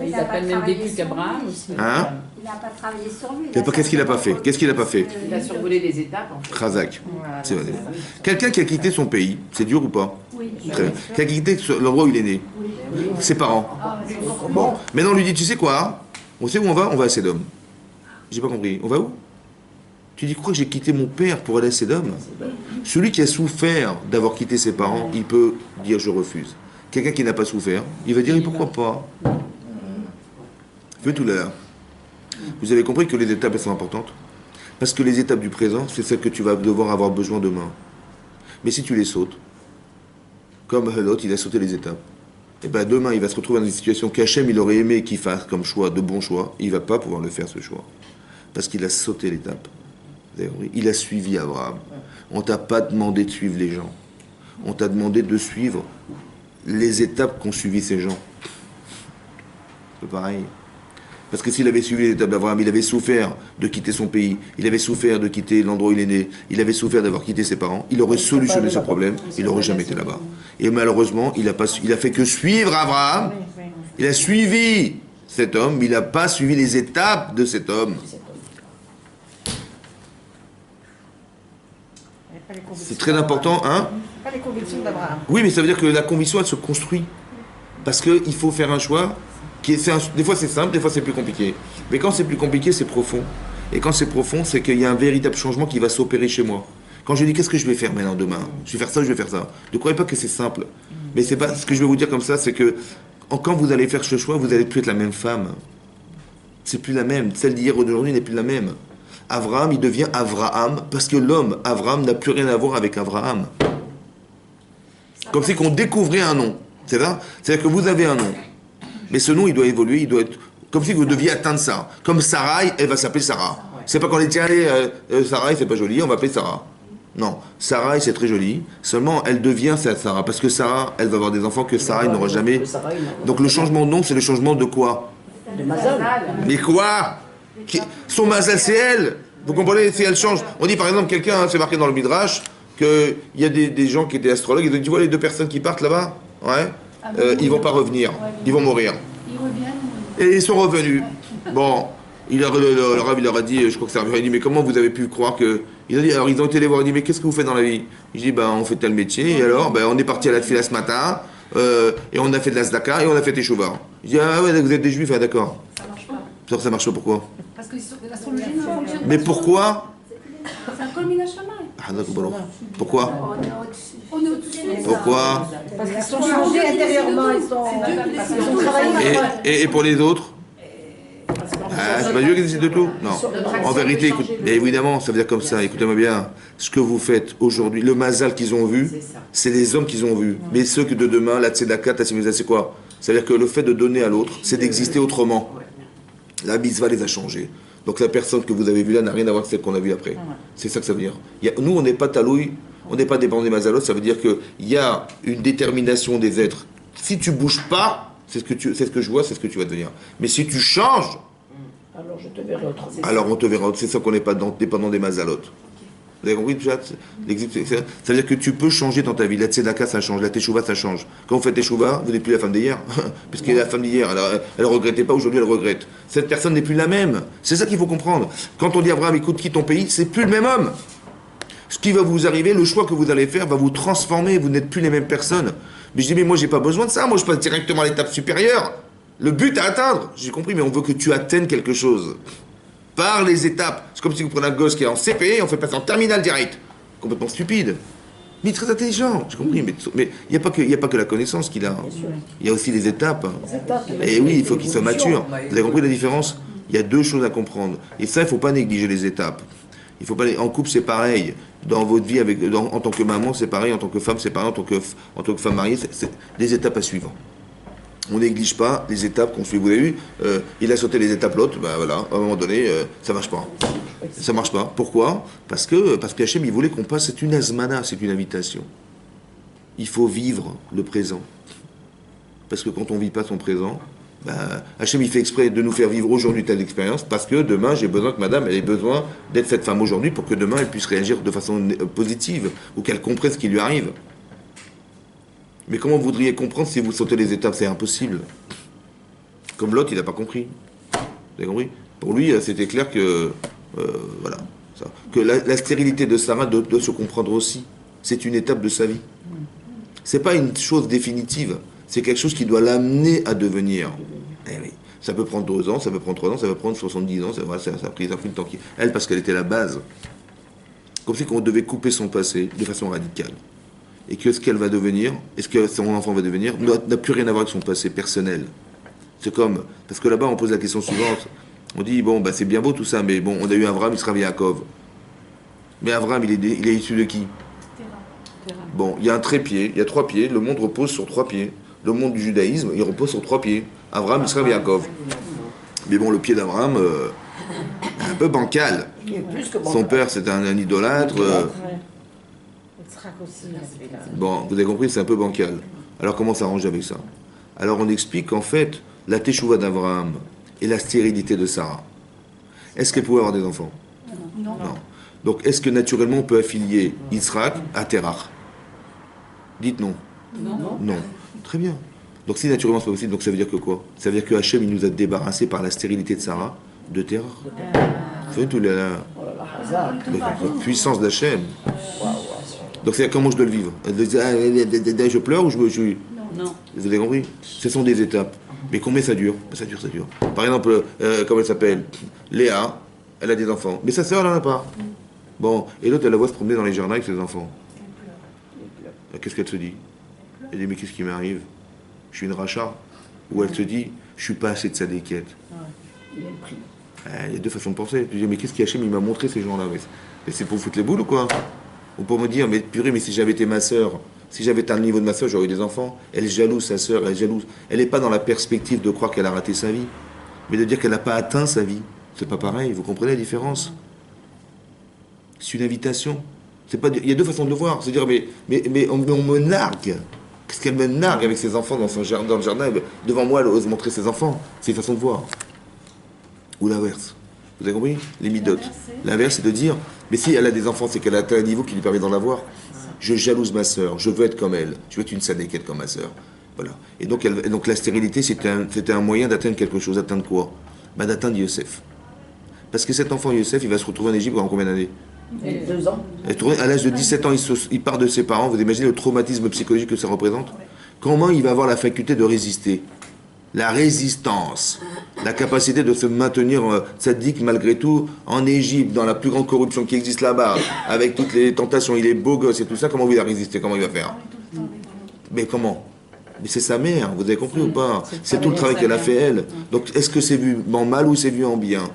Il n'a pas le même vécu qu'Abraham aussi. Hein? Il n'a pas travaillé sur lui. Qu'est-ce qu'il n'a pas fait? Qu'est-ce qu'il n'a pas fait? Il a survolé les étapes, en fait. Khazak. Voilà, C'est vrai. c'est ça. Quelqu'un qui a quitté son pays, c'est dur ou pas? Oui. Très bien. Qui a quitté l'endroit où il est né, ses parents. Ah, c'est bon. Bon, maintenant on lui dit, tu sais quoi? On sait où on va? On va à Sodome. J'ai pas compris. On va où? Tu dis, crois que j'ai quitté mon père pour aller à Sodome? Celui qui a souffert d'avoir quitté ses parents, il peut dire je refuse. Quelqu'un qui n'a pas souffert, il va dire et pourquoi pas? Fais tout l'heure. Vous avez compris que les étapes elles sont importantes? Parce que les étapes du présent, c'est celles que tu vas devoir avoir besoin demain. Mais si tu les sautes, comme l'autre, il a sauté les étapes, et bien demain, il va se retrouver dans une situation qu'Hachem, il aurait aimé qu'il fasse comme choix, de bons choix, il ne va pas pouvoir le faire ce choix. Parce qu'il a sauté l'étape. Vous avez compris? Il a suivi Abraham. On ne t'a pas demandé de suivre les gens. On t'a demandé de suivre les étapes qu'ont suivi ces gens. C'est pareil. Parce que s'il avait suivi les étapes d'Abraham, il avait souffert de quitter son pays, il avait souffert de quitter l'endroit où il est né, il avait souffert d'avoir quitté ses parents, il aurait solutionné ce problème, il n'aurait jamais été là-bas. Et malheureusement, il a fait que suivre Abraham, il a suivi cet homme, mais il n'a pas suivi les étapes de cet homme. C'est très important, hein? Pas les convictions d'Abraham. Oui, mais ça veut dire que la conviction, elle se construit. Parce qu'il faut faire un choix. Des fois c'est simple, des fois c'est plus compliqué. Mais quand c'est plus compliqué, c'est profond. Et quand c'est profond, c'est qu'il y a un véritable changement qui va s'opérer chez moi. Quand je dis qu'est-ce que je vais faire maintenant demain, je vais faire ça, je vais faire ça. Ne croyez pas que c'est simple. Mais c'est pas ce que je vais vous dire comme ça, c'est que quand vous allez faire ce choix, vous allez plus être la même femme. C'est plus la même. Celle d'hier ou d'aujourd'hui n'est plus la même. Abraham, il devient Avraham parce que l'homme Abraham n'a plus rien à voir avec Abraham. Comme si qu'on découvrait un nom. C'est ça? C'est-à-dire que vous avez un nom. Mais ce nom, il doit évoluer, il doit être... Comme si vous deviez atteindre ça. Comme Sarai, elle va s'appeler Sarah. C'est pas qu'on dit, tiens, allez, Sarai, c'est pas joli, on va appeler Sarah. Non, Sarai, c'est très joli. Seulement, elle devient Sarah. Parce que Sarah, elle va avoir des enfants que Sarai n'aura jamais. Donc le changement de nom, c'est le changement de quoi? De Mazal. Mais quoi? Son Mazal, c'est elle. Vous comprenez? Si elle change. On dit par exemple, quelqu'un, hein, c'est marqué dans le Midrash, qu'il y a des gens qui étaient astrologues, ils ont dit, tu vois les deux personnes qui partent là-bas? Ouais. Ils vont pas revenir. Ils vont mourir. Ils reviennent. Et ils sont revenus. Bon, le Rav, il leur a dit, je crois que c'est un il dit, mais comment vous avez pu croire que... Ils ont dit, alors ils ont été les voir, il dit, mais qu'est-ce que vous faites dans la vie? Je dis, ben on fait tel métier, et alors, ben on est parti à la tefila ce matin, et on a fait de la tzedaka, et on a fait teshuva. Je dis, ah ouais, vous êtes des juifs, ah, d'accord. Ça marche pas. Ça marche pas, pourquoi? Parce que l'astrologie ne fonctionne pas. Mais pourquoi? C'est un colmina shammai. Ah, d'accord, bon, pourquoi? On est au-dessus. Pourquoi? Parce qu'ils sont changés intérieurement, ils ont travaillé. Et pour les autres? Ah, c'est pas Dieu qui décide de tout? Non. En vérité, écoute, évidemment, ça veut dire comme ça, écoutez-moi bien, ce que vous faites aujourd'hui, le mazal qu'ils ont vu, c'est les hommes qu'ils ont vus. Mais ceux que de demain, la tzedaka, ta civilisation, c'est quoi? C'est-à-dire que le fait de donner à l'autre, c'est d'exister autrement. La mitzvah les a changés. Donc la personne que vous avez vue là n'a rien à voir avec celle qu'on a vue après. C'est ça que ça veut dire. Nous, on n'est pas talouille, on n'est pas dépendant des mazalot, ça veut dire qu'il y a une détermination des êtres. Si tu bouges pas, c'est ce que je vois, c'est ce que tu vas devenir. Mais si tu changes, alors je te verrai autrement. alors on te verra. C'est ça qu'on n'est pas dépendant des mazalotes. Vous avez compris déjà? Ça veut dire que tu peux changer dans ta vie. La tzedaka, ça change. La teshuva, ça change. Quand vous faites teshuva, vous n'êtes plus la femme d'hier. Puisqu'elle est la femme d'hier. Elle ne regrettait pas, aujourd'hui elle regrette. Cette personne n'est plus la même. C'est ça qu'il faut comprendre. Quand on dit à Abraham, écoute, quitte ton pays, c'est plus le même homme. Ce qui va vous arriver, le choix que vous allez faire va vous transformer. Vous n'êtes plus les mêmes personnes. Mais je dis, mais moi, j'ai pas besoin de ça. Moi, je passe directement à l'étape supérieure. Le but à atteindre. J'ai compris, mais on veut que tu atteignes quelque chose. Par les étapes. C'est comme si vous prenez un gosse qui est en CP, on fait passer en terminale direct. Complètement stupide. Mais très intelligent, j'ai compris. Mais il n'y a pas que la connaissance qu'il a. Il y a aussi les étapes. Et oui, il faut qu'il soit mature. Vous avez compris la différence? Il y a deux choses à comprendre. Et ça, il ne faut pas négliger les étapes. Il faut pas en couple, c'est pareil. Dans votre vie, en tant que maman, c'est pareil. En tant que femme, c'est pareil. En tant que femme mariée, c'est des étapes à suivre. On néglige pas les étapes qu'on suit. Vous avez vu, il a sauté les étapes l'autre, ben voilà, à un moment donné, ça marche pas. Ça marche pas. Pourquoi? Parce qu'Hachem, il voulait qu'on passe, c'est une azmana, c'est une invitation. Il faut vivre le présent. Parce que quand on vit pas son présent, ben, Hachem, il fait exprès de nous faire vivre aujourd'hui telle expérience, parce que demain, j'ai besoin que madame, elle ait besoin d'être cette femme aujourd'hui pour que demain, elle puisse réagir de façon positive, ou qu'elle comprenne ce qui lui arrive. Mais comment vous voudriez comprendre si vous sautez les étapes? C'est impossible. Comme Lot, il n'a pas compris. Vous avez compris? Pour lui, c'était clair que... voilà. Ça. Que la stérilité de Sarah doit se comprendre aussi. C'est une étape de sa vie. C'est pas une chose définitive. C'est quelque chose qui doit l'amener à devenir. Eh oui. Ça peut prendre 2 ans, ça peut prendre 3 ans, ça peut prendre 70 ans. Ça a pris le temps. Elle, parce qu'elle était la base. Comme si on devait couper son passé de façon radicale. Et que ce qu'elle va devenir, et ce que son enfant va devenir, n'a plus rien à voir avec son passé personnel. C'est comme, parce que là-bas on pose la question suivante, on dit, bon, bah, c'est bien beau tout ça, mais bon, on a eu Abraham, il sera Yaakov. Mais Abraham, il est issu de qui? Bon, il y a un trépied, il y a 3 pieds, le monde repose sur 3 pieds. Le monde du judaïsme, il repose sur 3 pieds. Abraham, il sera Yaakov. Mais bon, le pied d'Abraham, un peu bancal. Son père, c'est un idolâtre. Bon, vous avez compris, c'est un peu bancal. Alors comment s'arranger avec ça? Alors on explique qu'en fait, la teshuva d'Abraham et la stérilité de Sarah, est-ce qu'elle pouvait avoir des enfants? Non. Non. Donc est-ce que naturellement on peut affilier Yitzhak à Terach? Dites non. Non. Très bien. Donc si naturellement c'est pas possible, donc ça veut dire que quoi? Ça veut dire que Hachem il nous a débarrassé par la stérilité de Sarah de Terach. Vous savez tout la puissance d'Hachem. Donc c'est comment je dois le vivre? Je pleure ou je... Non. Vous avez compris? Ce sont des étapes. Mais combien ça dure? Ça dure. Par exemple, comment elle s'appelle? Léa, elle a des enfants. Mais sa sœur, elle n'en a pas. Bon, et l'autre, elle la voit se promener dans les jardins avec ses enfants. Qu'est-ce qu'elle se dit? Elle dit, mais qu'est-ce qui m'arrive? Je suis une rachat. Ou elle se dit, je suis pas assez de sadéquette. Il y a le prix. Il y a deux façons de penser. Tu dis, mais qu'est-ce qu'Hachem il m'a montré ces gens-là? Mais c'est pour foutre les boules ou quoi? Ou pour me dire, mais purée, mais si j'avais été ma sœur, si j'avais été à le niveau de ma sœur, j'aurais eu des enfants. Elle est jalouse, sa sœur, elle est jalouse. Elle n'est pas dans la perspective de croire qu'elle a raté sa vie, mais de dire qu'elle n'a pas atteint sa vie. C'est pas pareil, vous comprenez la différence? C'est une invitation. C'est pas, il y a deux façons de le voir. C'est dire, mais on me nargue. Qu'est-ce qu'elle me nargue avec ses enfants dans le jardin? Devant moi, elle ose montrer ses enfants. C'est une façon de voir. Ou l'inverse. Vous avez compris? Les midotes. L'inverse, c'est de dire, mais si elle a des enfants, c'est qu'elle a atteint un niveau qui lui permet d'en avoir. Je jalouse ma sœur, je veux être comme elle. Je veux être une sadéquette comme ma sœur. Voilà. Et donc la stérilité, c'était un moyen d'atteindre quelque chose. D'atteindre quoi? D'atteindre Yosef. Parce que cet enfant Yosef, il va se retrouver en Égypte pendant combien d'années? 2 ans. À l'âge de 17 ans, il part de ses parents. Vous imaginez le traumatisme psychologique que ça représente? Comment il va avoir la faculté de résister? La résistance, la capacité de se maintenir tzaddik malgré tout en Égypte, dans la plus grande corruption qui existe là-bas, avec toutes les tentations, il est beau gosse et tout ça, comment il va résister? Comment il va faire? Mais comment? Mais c'est sa mère, vous avez compris ou pas? C'est tout le travail qu'elle a fait elle. Donc est-ce que c'est vu en mal ou c'est vu en bien?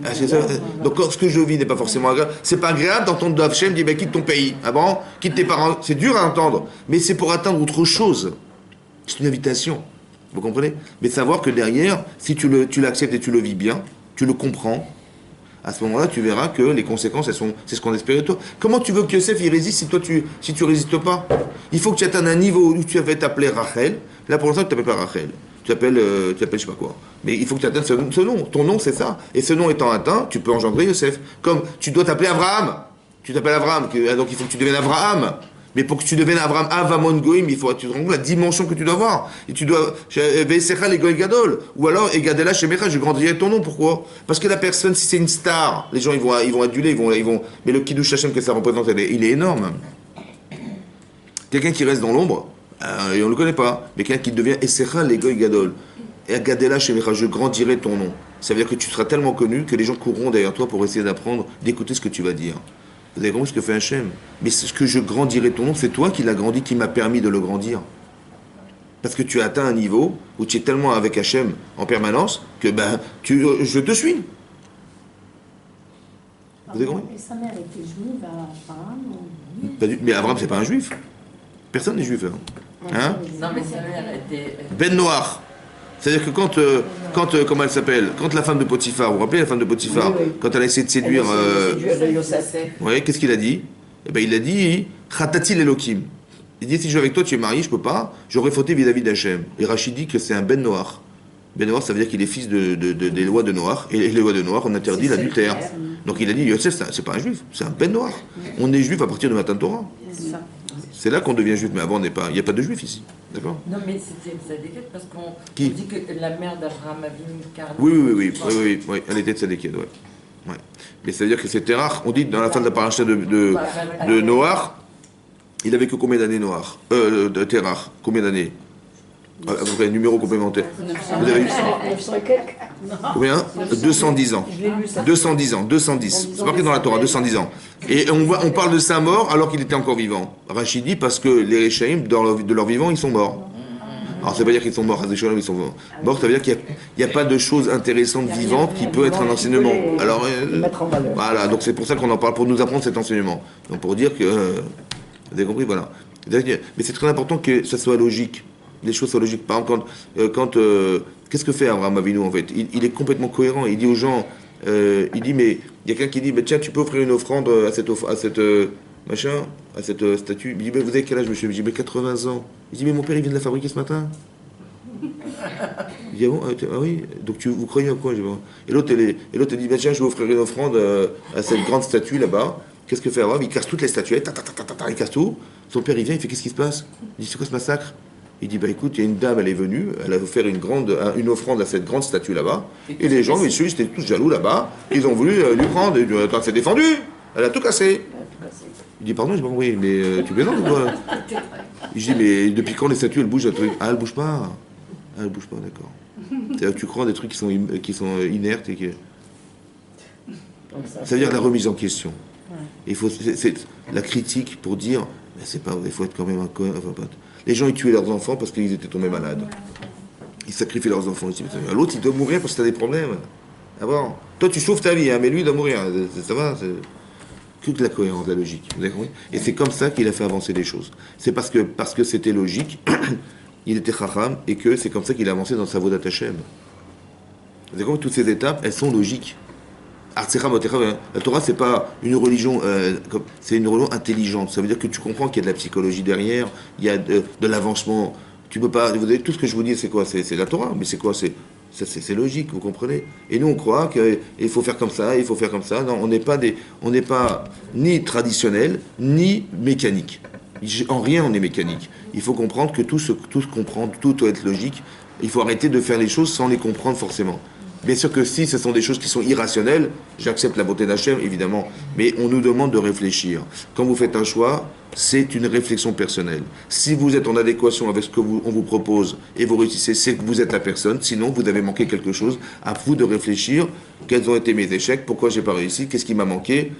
Ah, c'est ça. Donc ce que je vis n'est pas forcément agréable. C'est pas agréable d'entendre Dov Shem dire quitte ton pays. Ah bon? Quitte tes parents. C'est dur à entendre. Mais c'est pour atteindre autre chose. C'est une invitation. Vous comprenez? Mais savoir que derrière, si tu l'acceptes et tu le vis bien, tu le comprends, à ce moment-là, tu verras que les conséquences, c'est ce qu'on espérait de toi. Comment tu veux que Yosef il résiste si tu résistes pas? Il faut que tu atteignes un niveau où tu vas t'appeler Rachel. Là, pour l'instant, tu t'appelles pas Rachel. Tu t'appelles je sais pas quoi. Mais il faut que tu atteignes ce nom. Ton nom, c'est ça. Et ce nom étant atteint, tu peux engendrer Yosef. Comme tu dois t'appeler Abraham. Tu t'appelles Abraham. Donc il faut que tu deviennes Abraham. Mais pour que tu deviennes Abraham Avamon Goïm, il faut que tu te rends compte la dimension que tu dois avoir. Et tu dois Vesecha les Goï Gadol. Ou alors Egadela Shemecha, je grandirai ton nom. Pourquoi? Parce que la personne, si c'est une star, les gens ils vont aduler, ils vont. Mais le Kiddush Hashem que ça représente, il est énorme. Quelqu'un qui reste dans l'ombre, et on ne le connaît pas, mais quelqu'un qui devient Esecha les Goï Gadol. Egadela Shemecha, je grandirai ton nom. Ça veut dire que tu seras tellement connu que les gens courront derrière toi pour essayer d'apprendre, d'écouter ce que tu vas dire. Vous avez compris ce que fait Hachem? Mais ce que je grandirai ton nom, c'est toi qui l'as grandi, qui m'a permis de le grandir. Parce que tu as atteint un niveau où tu es tellement avec Hachem en permanence que je te suis. Vous avez compris? Et sa mère était juive à Abraham? Mais Abraham, c'est pas un juif. Personne n'est juif. Hein? Non, mais sa mère était... Ben Noir. C'est-à-dire que comment elle s'appelle? Quand la femme de Potiphar, vous vous rappelez la femme de Potiphar? Oui. Quand elle a essayé de séduire... Yosef. Oui, qu'est-ce qu'il a dit? Eh bien, il a dit, Khatatil Elohim. Il dit, si je suis avec toi, tu es marié, je peux pas, j'aurais fauté vis-à-vis d'Hachem. Et Rachid dit que c'est un Ben Noir. Ben Noir, ça veut dire qu'il est fils des lois de Noir. Et les lois de Noir, on interdit l'adultère. Donc il a dit, Yosef, c'est pas un juif, c'est un Ben Noir. On est juif à partir du Matan Torah. C'est là qu'on devient juif, mais avant, il n'y a pas de juif ici. D'accord? Non, mais c'était Tzadékette parce qu'on Qui? dit que la mère d'Abraham Avinu Karna. Oui, elle était Tzadékette, ouais. Mais ça veut dire que c'était rare. On dit dans la fin de la paracha de Noach, il avait que combien d'années Noach? De Terach, combien d'années? À peu près, numéro complémentaire. Vous avez 900 et quelques. combien? 210 ans. 210. C'est marqué dans la Torah, 210 ans. Et on parle de sa mort alors qu'il était encore vivant. Rachid dit parce que les Réchaïm, de leur vivant, ils sont morts. Alors ça veut pas dire qu'ils sont morts, ils sont morts, ça veut dire qu'il n'y a pas de choses intéressantes, vivantes, qui peut être un enseignement. Alors, voilà, donc c'est pour ça qu'on en parle, pour nous apprendre cet enseignement. Donc pour dire que, vous avez compris, voilà. Mais c'est très important que ça soit logique. Les choses soient logiques. Par exemple, qu'est-ce que fait Abraham Avinu en fait? Il est complètement cohérent. Il dit, mais il y a quelqu'un qui dit, tiens, tu peux offrir une offrande à cette machin, à cette statue. Il me dit, mais vous avez quel âge, monsieur? Je dis, mais 80 ans. Il dit, mais mon père, il vient de la fabriquer ce matin. Il dit, ah bon, ah oui, donc vous croyez en quoi? Et l'autre, il dit, bah, tiens, je vais offrir une offrande à cette grande statue là-bas. Qu'est-ce que fait Abraham? Il casse toutes les statuettes, il casse tout. Son père, il vient, il fait, qu'est-ce qui se passe? Il dit, c'est quoi ce massacre? Il dit, bah écoute, il y a une dame, elle est venue, elle a offert une offrande à cette grande statue là-bas. Et les gens, messieurs, ils étaient tous jaloux là-bas. Ils ont voulu lui prendre. Il dit, attends, elle s'est défendue. Elle a tout cassé. Il dit, pardon, j'ai pas compris, mais tu plaisantes ou quoi? Il dit, mais depuis quand les statues, elles bougent? Ah, elles bougent pas. Ah, elles bougent pas, d'accord. C'est-à-dire que tu crois des trucs qui sont inertes et qui... Ça veut dire la remise en question. Il faut, c'est la critique pour dire, mais c'est pas vrai, il faut être quand même un con. Enfin, les gens, ils tuaient leurs enfants parce qu'ils étaient tombés malades. Ils sacrifiaient leurs enfants. L'autre, il doit mourir parce que t'as des problèmes. Ah bon? Toi, tu sauves ta vie, hein, mais lui, il doit mourir. Ça va, c'est toute la cohérence, la logique. Vous avez compris? Et c'est comme ça qu'il a fait avancer les choses. C'est parce que c'était logique, il était chacham, et que c'est comme ça qu'il a avancé dans sa Vodat Hashem. Vous avez compris? Toutes ces étapes, elles sont logiques. La Torah, c'est pas une religion, c'est une religion intelligente. Ça veut dire que tu comprends qu'il y a de la psychologie derrière, il y a de l'avancement. Tu peux pas. Vous avez, tout ce que je vous dis, c'est quoi? C'est la Torah, mais c'est quoi? C'est logique, vous comprenez? Et nous, on croit qu'il faut faire comme ça, il faut faire comme ça. Non, on n'est pas ni traditionnel, ni mécanique. En rien, on est mécanique. Il faut comprendre que tout se comprend, tout doit être logique. Il faut arrêter de faire les choses sans les comprendre forcément. Bien sûr que si ce sont des choses qui sont irrationnelles, j'accepte la beauté d'Hachem, évidemment, mais on nous demande de réfléchir. Quand vous faites un choix, c'est une réflexion personnelle. Si vous êtes en adéquation avec ce qu'on vous propose et vous réussissez, c'est que vous êtes la personne, sinon vous avez manqué quelque chose. À vous de réfléchir, quels ont été mes échecs, pourquoi j'ai pas réussi, qu'est-ce qui m'a manqué,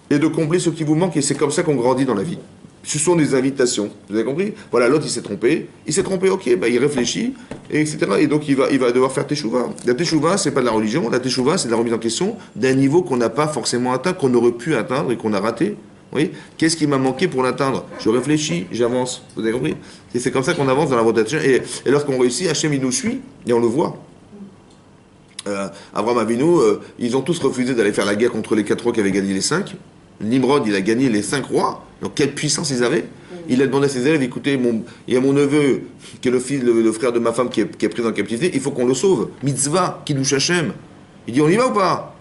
et de combler ce qui vous manque, et c'est comme ça qu'on grandit dans la vie. Ce sont des invitations, vous avez compris? Voilà, l'autre il s'est trompé, ok, bah, il réfléchit, et etc. Et donc il va devoir faire teshuva. La teshuva, c'est pas de la religion, la teshuva, c'est de la remise en question d'un niveau qu'on n'a pas forcément atteint, qu'on aurait pu atteindre et qu'on a raté. Vous voyez? Qu'est-ce qui m'a manqué pour l'atteindre? Je réfléchis, j'avance, vous avez compris? Et c'est comme ça qu'on avance dans la rotation, et lorsqu'on réussit, Hachem il nous suit, et on le voit. Abraham Avinu, ils ont tous refusé d'aller faire la guerre contre les 4 rois qui avaient gagné les 5. Nimrod, il a gagné les 5 rois. Donc quelle puissance ils avaient? Il a demandé à ses élèves, écoutez, il y a mon neveu, qui est le frère de ma femme qui est pris en captivité, il faut qu'on le sauve. Mitzvah, Kiddush Hashem. Il dit, on y va ou pas?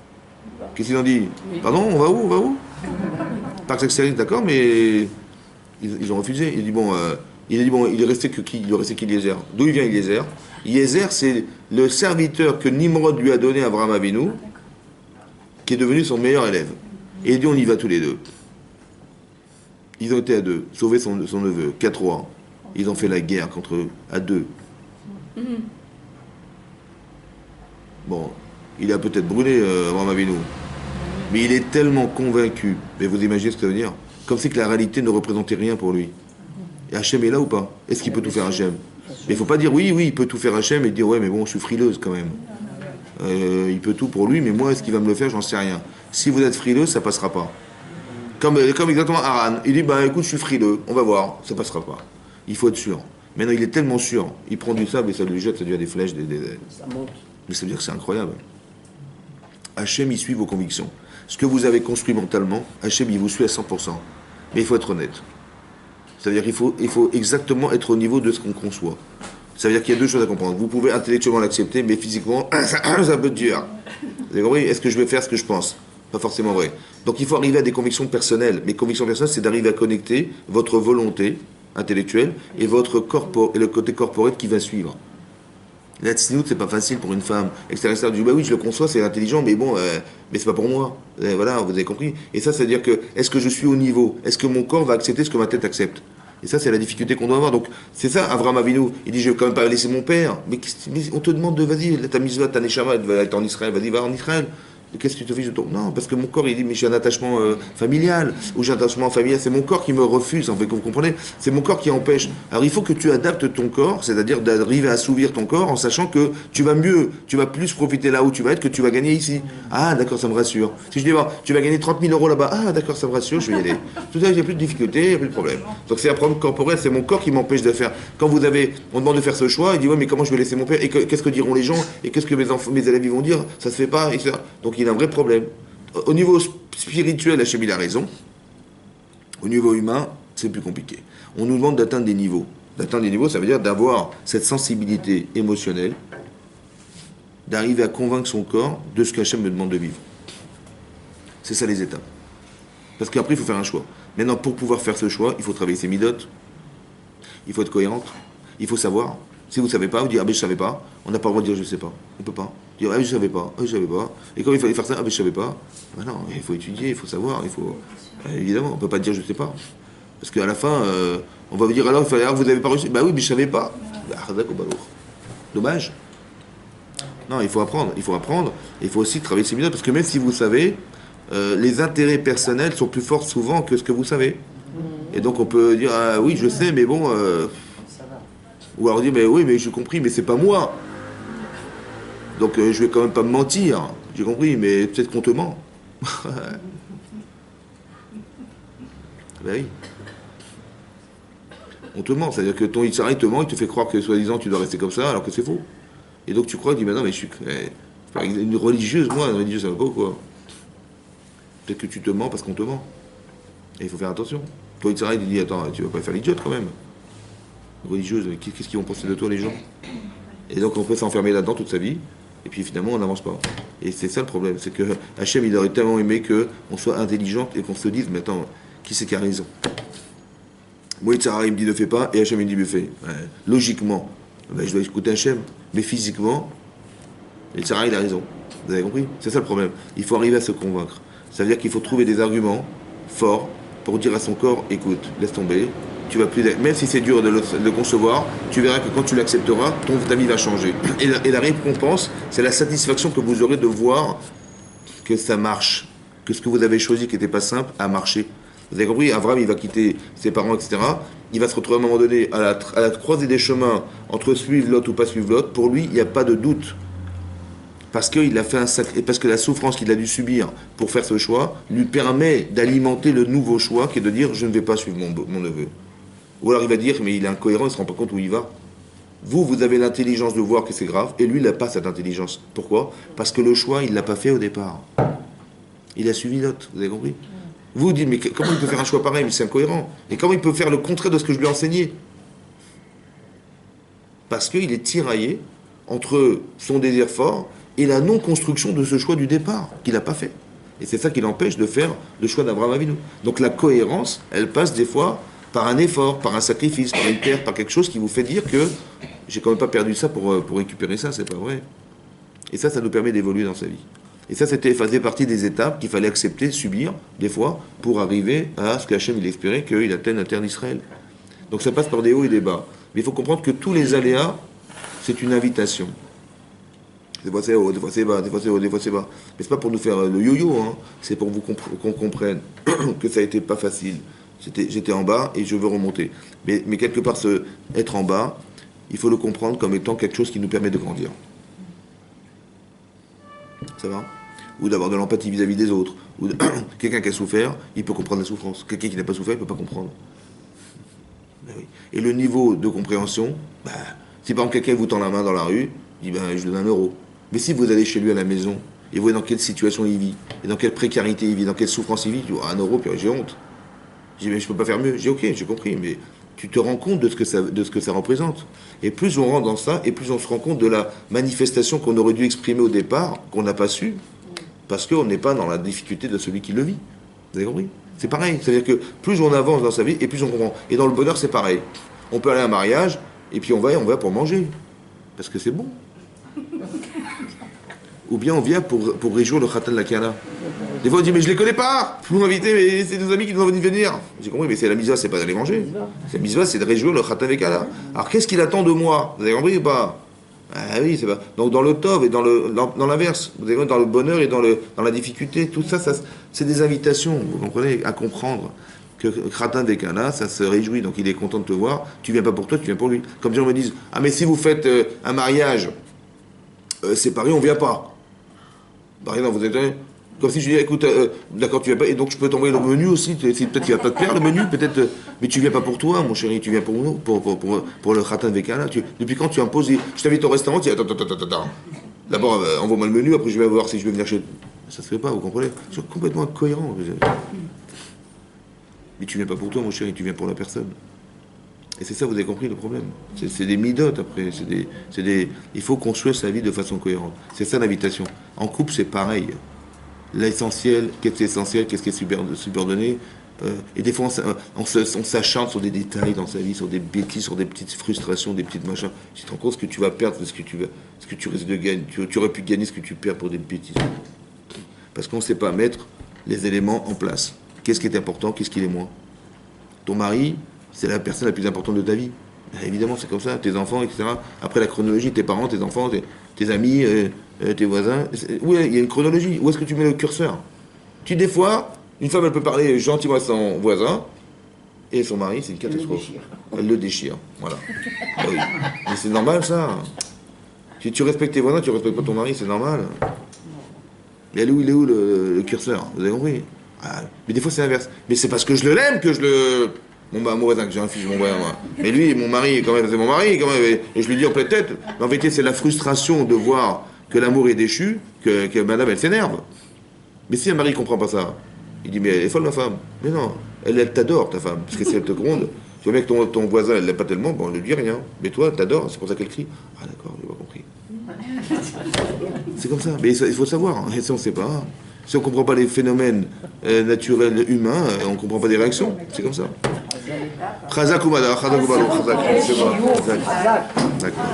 Qu'est-ce qu'ils ont dit? Pardon, on va où? Parc extérieur, d'accord, mais ils ont refusé. Il a dit, il est resté que qui? Il est resté qu'Eliezer. D'où il vient Eliezer? Eliezer, c'est le serviteur que Nimrod lui a donné à Abraham Avinu, qui est devenu son meilleur élève. Et il dit, on y va tous les deux. Ils ont été à deux, sauver son neveu, 4 rois. Ils ont fait la guerre contre eux, à deux. Bon, il a peut-être brûlé Abraham Avinu, mais il est tellement convaincu. Mais vous imaginez ce que ça veut dire? Comme si que la réalité ne représentait rien pour lui. Et Hachem est là ou pas? Est-ce qu'il peut tout faire Hachem? Mais il ne faut pas dire oui, il peut tout faire Hachem et dire ouais, mais bon, je suis frileuse quand même. Il peut tout pour lui, mais moi, est-ce qu'il va me le faire? J'en sais rien. Si vous êtes frileux, ça passera pas. Comme exactement Haran. Il dit, bah écoute, je suis frileux, on va voir, ça passera pas. Il faut être sûr. Maintenant, il est tellement sûr, il prend du sable et ça lui jette, ça devient des flèches, Ça monte. Mais ça veut dire que c'est incroyable. Hachem, il suit vos convictions. Ce que vous avez construit mentalement, Hachem, il vous suit à 100%. Mais il faut être honnête. Ça veut dire qu'il faut exactement être au niveau de ce qu'on conçoit. Ça veut dire qu'il y a deux choses à comprendre. Vous pouvez intellectuellement l'accepter, mais physiquement, c'est un peu dur. Vous avez compris? Est-ce que je vais faire ce que je pense? Pas forcément vrai. Donc il faut arriver à des convictions personnelles. Mes convictions personnelles, c'est d'arriver à connecter votre volonté intellectuelle et votre et le côté corporel qui va suivre. La tzniut, c'est pas facile pour une femme. Extérieure du bah oui, je le conçois, c'est intelligent, mais bon, mais c'est pas pour moi. Voilà, vous avez compris. Et ça, c'est-à-dire que, est-ce que je suis au niveau? Est-ce que mon corps va accepter ce que ma tête accepte? Et ça, c'est la difficulté qu'on doit avoir. Donc, c'est ça, Avraham Avinu. Il dit, je vais quand même pas laisser mon père. Mais on te demande de, vas-y, ta mitzvah, ta neshama, elle va être en Israël. Vas-y, va en Israël. Qu'est-ce que tu te fiches de ton... Non, parce que mon corps, il dit, mais j'ai un attachement familial. Ou j'ai un attachement familial. C'est mon corps qui me refuse, en fait, vous comprenez? C'est mon corps qui empêche. Alors, il faut que tu adaptes ton corps, c'est-à-dire d'arriver à assouvir ton corps en sachant que tu vas mieux, tu vas plus profiter là où tu vas être que tu vas gagner ici. Ah, d'accord, ça me rassure. Si je dis, bon, tu vas gagner 30 000 euros là-bas, ah, d'accord, ça me rassure, je vais y aller. Tout ça, il n'y a plus de difficulté, il n'y a plus de problème. Donc, c'est un problème corporel, c'est mon corps qui m'empêche de faire. Quand on demande de faire ce choix, il dit, ouais, mais comment je vais laisser mon père? Et qu'est-ce que diront les gens? Et qu'est-ce que mes élèves ils vont dire? Ça se fait pas, etc. Donc, il y a un vrai problème. Au niveau spirituel, Hachem, il a raison. Au niveau humain, c'est plus compliqué. On nous demande d'atteindre des niveaux. D'atteindre des niveaux, ça veut dire d'avoir cette sensibilité émotionnelle, d'arriver à convaincre son corps de ce qu'Hachem me demande de vivre. C'est ça les étapes. Parce qu'après, il faut faire un choix. Maintenant, pour pouvoir faire ce choix, il faut travailler ses midotes, il faut être cohérente, il faut savoir. Si vous ne savez pas, vous dites ah ben je ne savais pas. On n'a pas le droit de dire je ne sais pas. On ne peut pas. Dire ah je ne savais pas, ah je ne savais pas. Et quand il fallait faire ça, ah ben je ne savais pas. Ben non, il faut étudier, il faut savoir, il faut. Évidemment, on ne peut pas dire je ne sais pas. Parce qu'à la fin, on va vous dire alors il fallait, ah, vous n'avez pas reçu. Bah oui, mais je ne savais pas. Dommage. Non, il faut apprendre. Il faut apprendre. Il faut aussi travailler ses midotes. Parce que même si vous savez, les intérêts personnels sont plus forts souvent que ce que vous savez. Et donc on peut dire ah oui je sais mais bon. Ou alors dire, mais oui, mais j'ai compris, mais c'est pas moi. Donc je vais quand même pas me mentir. J'ai compris, mais peut-être qu'on te ment. Ben oui. On te ment, c'est-à-dire que ton Yitzhara te ment, il te fait croire que soi-disant tu dois rester comme ça, alors que c'est faux. Et donc tu crois, tu dis, mais non, mais je suis. Une religieuse, moi, une religieuse, ça va pas ou quoi? Peut-être que tu te mens parce qu'on te ment. Et il faut faire attention. Toi, Yitzhara, il dit, attends, tu vas pas faire l'idiote quand même. Religieuse, qu'est-ce qu'ils vont penser de toi les gens? Et donc on peut s'enfermer là-dedans toute sa vie, et puis finalement on n'avance pas. Et c'est ça le problème, c'est que Hachem il aurait tellement aimé qu'on soit intelligente et qu'on se dise, mais attends, qui c'est qui a raison? Moi Yitzhara il me dit ne fais pas, et Hachem il me dit me fais. Logiquement, je dois écouter Hachem, mais physiquement, Yitzhara il a raison. Vous avez compris? C'est ça le problème. Il faut arriver à se convaincre. Ça veut dire qu'il faut trouver des arguments forts pour dire à son corps, écoute, laisse tomber. Tu vas plus, même si c'est dur de le concevoir, tu verras que quand tu l'accepteras, ta vie va changer. Et la récompense, c'est la satisfaction que vous aurez de voir que ça marche, que ce que vous avez choisi qui n'était pas simple a marché. Vous avez compris? Abraham, il va quitter ses parents, etc. Il va se retrouver à un moment donné à la croisée des chemins entre suivre l'autre ou pas suivre l'autre. Pour lui, il n'y a pas de doute. Parce qu'il a fait parce que la souffrance qu'il a dû subir pour faire ce choix lui permet d'alimenter le nouveau choix qui est de dire je ne vais pas suivre mon neveu. Ou alors il va dire, mais il est incohérent, il ne se rend pas compte où il va. Vous avez l'intelligence de voir que c'est grave, et lui, il n'a pas cette intelligence. Pourquoi? Parce que le choix, il ne l'a pas fait au départ. Il a suivi l'autre, vous avez compris? Vous dites, mais comment il peut faire un choix pareil? Mais c'est incohérent. Et comment il peut faire le contraire de ce que je lui ai enseigné? Parce qu'il est tiraillé entre son désir fort et la non-construction de ce choix du départ, qu'il n'a pas fait. Et c'est ça qui l'empêche de faire le choix d'Abraham Avinu. Donc la cohérence, elle passe des fois par un effort, par un sacrifice, par une perte, par quelque chose qui vous fait dire que j'ai quand même pas perdu ça pour récupérer ça, c'est pas vrai. Et ça nous permet d'évoluer dans sa vie. Et ça faisait partie des étapes qu'il fallait accepter, subir, des fois, pour arriver à ce qu'Hachem il espérait qu'il atteigne la terre d'Israël. Donc ça passe par des hauts et des bas. Mais il faut comprendre que tous les aléas, c'est une invitation. Des fois c'est haut, des fois c'est bas, des fois c'est haut, des fois c'est bas. Mais c'est pas pour nous faire le yo-yo, hein. C'est pour qu'on comprenne que ça a été pas facile. J'étais en bas et je veux remonter. Mais quelque part, être en bas, il faut le comprendre comme étant quelque chose qui nous permet de grandir. Ça va? Ou d'avoir de l'empathie vis-à-vis des autres. Ou quelqu'un qui a souffert, il peut comprendre la souffrance. Quelqu'un qui n'a pas souffert, il ne peut pas comprendre. Ben oui. Et le niveau de compréhension, si par exemple quelqu'un vous tend la main dans la rue, il dit je lui donne 1 euro. Mais si vous allez chez lui à la maison, et vous voyez dans quelle situation il vit, et dans quelle précarité il vit, dans quelle souffrance il vit, tu vois, 1 euro, puis j'ai honte. Je dis, mais je peux pas faire mieux. Je dis, ok, j'ai compris, mais tu te rends compte de ce que ça représente. Et plus on rentre dans ça, et plus on se rend compte de la manifestation qu'on aurait dû exprimer au départ, qu'on n'a pas su, parce qu'on n'est pas dans la difficulté de celui qui le vit. Vous avez compris? C'est pareil. C'est-à-dire que plus on avance dans sa vie, et plus on comprend. Et dans le bonheur, c'est pareil. On peut aller à un mariage, et puis on va pour manger. Parce que c'est bon. Ou bien on vient pour réjouir le Khatan Lakana. Des fois on dit mais je les connais pas, vous m'invitez, mais c'est des amis qui nous ont dit de venir. J'ai compris, mais c'est la mitzvah, c'est pas d'aller manger. La mitzvah, c'est de réjouir le Khatan Lakana. Alors qu'est-ce qu'il attend de moi? Vous avez compris ou pas? Ah oui, c'est pas. Donc dans le tov et dans l'inverse, vous avez compris, dans le bonheur et dans la difficulté, tout ça, c'est des invitations, vous comprenez, à comprendre que Khatan Vekana, ça se réjouit, donc il est content de te voir, tu viens pas pour toi, tu viens pour lui. Comme des gens me disent, ah mais si vous faites un mariage séparé, on vient pas. Par exemple, vous êtes comme si je dis, écoute, d'accord, tu viens pas, et donc je peux t'envoyer le menu aussi, peut-être qu'il va pas te plaire le menu, peut-être, mais tu viens pas pour toi, mon chéri, tu viens pour nous, pour le Khatan Vekana. Depuis quand tu imposes, je t'invite au restaurant, tu dis, attends. D'abord, envoie-moi le menu, après je vais voir si je vais venir chez. Ça se fait pas, vous comprenez? C'est complètement incohérent. Mais tu viens pas pour toi, mon chéri, tu viens pour la personne. Et c'est ça, vous avez compris le problème. C'est des midotes après. Il faut construire sa vie de façon cohérente. C'est ça l'invitation. En couple, c'est pareil. L'essentiel, qu'est-ce qui est essentiel, qu'est-ce qui est subordonné. Et des fois, on s'acharne sur des détails dans sa vie, sur des bêtises, sur des petites frustrations, des petites machins. Tu te rends compte ce que tu vas perdre, ce que tu risques de gagner. Tu aurais pu gagner ce que tu perds pour des bêtises. Parce qu'on ne sait pas mettre les éléments en place. Qu'est-ce qui est important, qu'est-ce qui est moins. Ton mari, c'est la personne la plus importante de ta vie. Évidemment, c'est comme ça. Tes enfants, etc. Après la chronologie, tes parents, tes enfants, tes amis, tes voisins. Oui, il y a une chronologie. Où est-ce que tu mets le curseur? Des fois, une femme, elle peut parler gentiment à son voisin, et son mari, c'est une catastrophe. Elle le déchire. Voilà. Ah oui. Mais c'est normal, ça. Si tu respectes tes voisins, tu ne respectes pas ton mari, c'est normal. Mais il est où le curseur? Vous avez compris? Mais des fois, c'est l'inverse. Mais c'est parce que je l'aime que je le... Mon voisin, que j'ai un fils, mon voisin, moi. Mais lui, mon mari, quand même, c'est mon mari, quand même. Et je lui dis en pleine tête. Mais en vérité, c'est la frustration de voir que l'amour est déchu, que madame, elle s'énerve. Mais si un mari ne comprend pas ça, il dit, mais elle est folle, ma femme. Mais non, elle t'adore, ta femme. Parce que si elle te gronde, tu vois bien que ton voisin, elle l'aime pas tellement, bon, elle ne lui dit rien. Mais toi, elle t'adore, c'est pour ça qu'elle crie. Ah d'accord, j'ai pas compris. C'est comme ça. Mais il faut savoir, hein. Et ça, on ne sait pas. Si on ne comprend pas les phénomènes naturels humains, on ne comprend pas des réactions. C'est comme ça. Chazak ou Mada, Chazak ou Balo, Chazak. C'est bon. D'accord.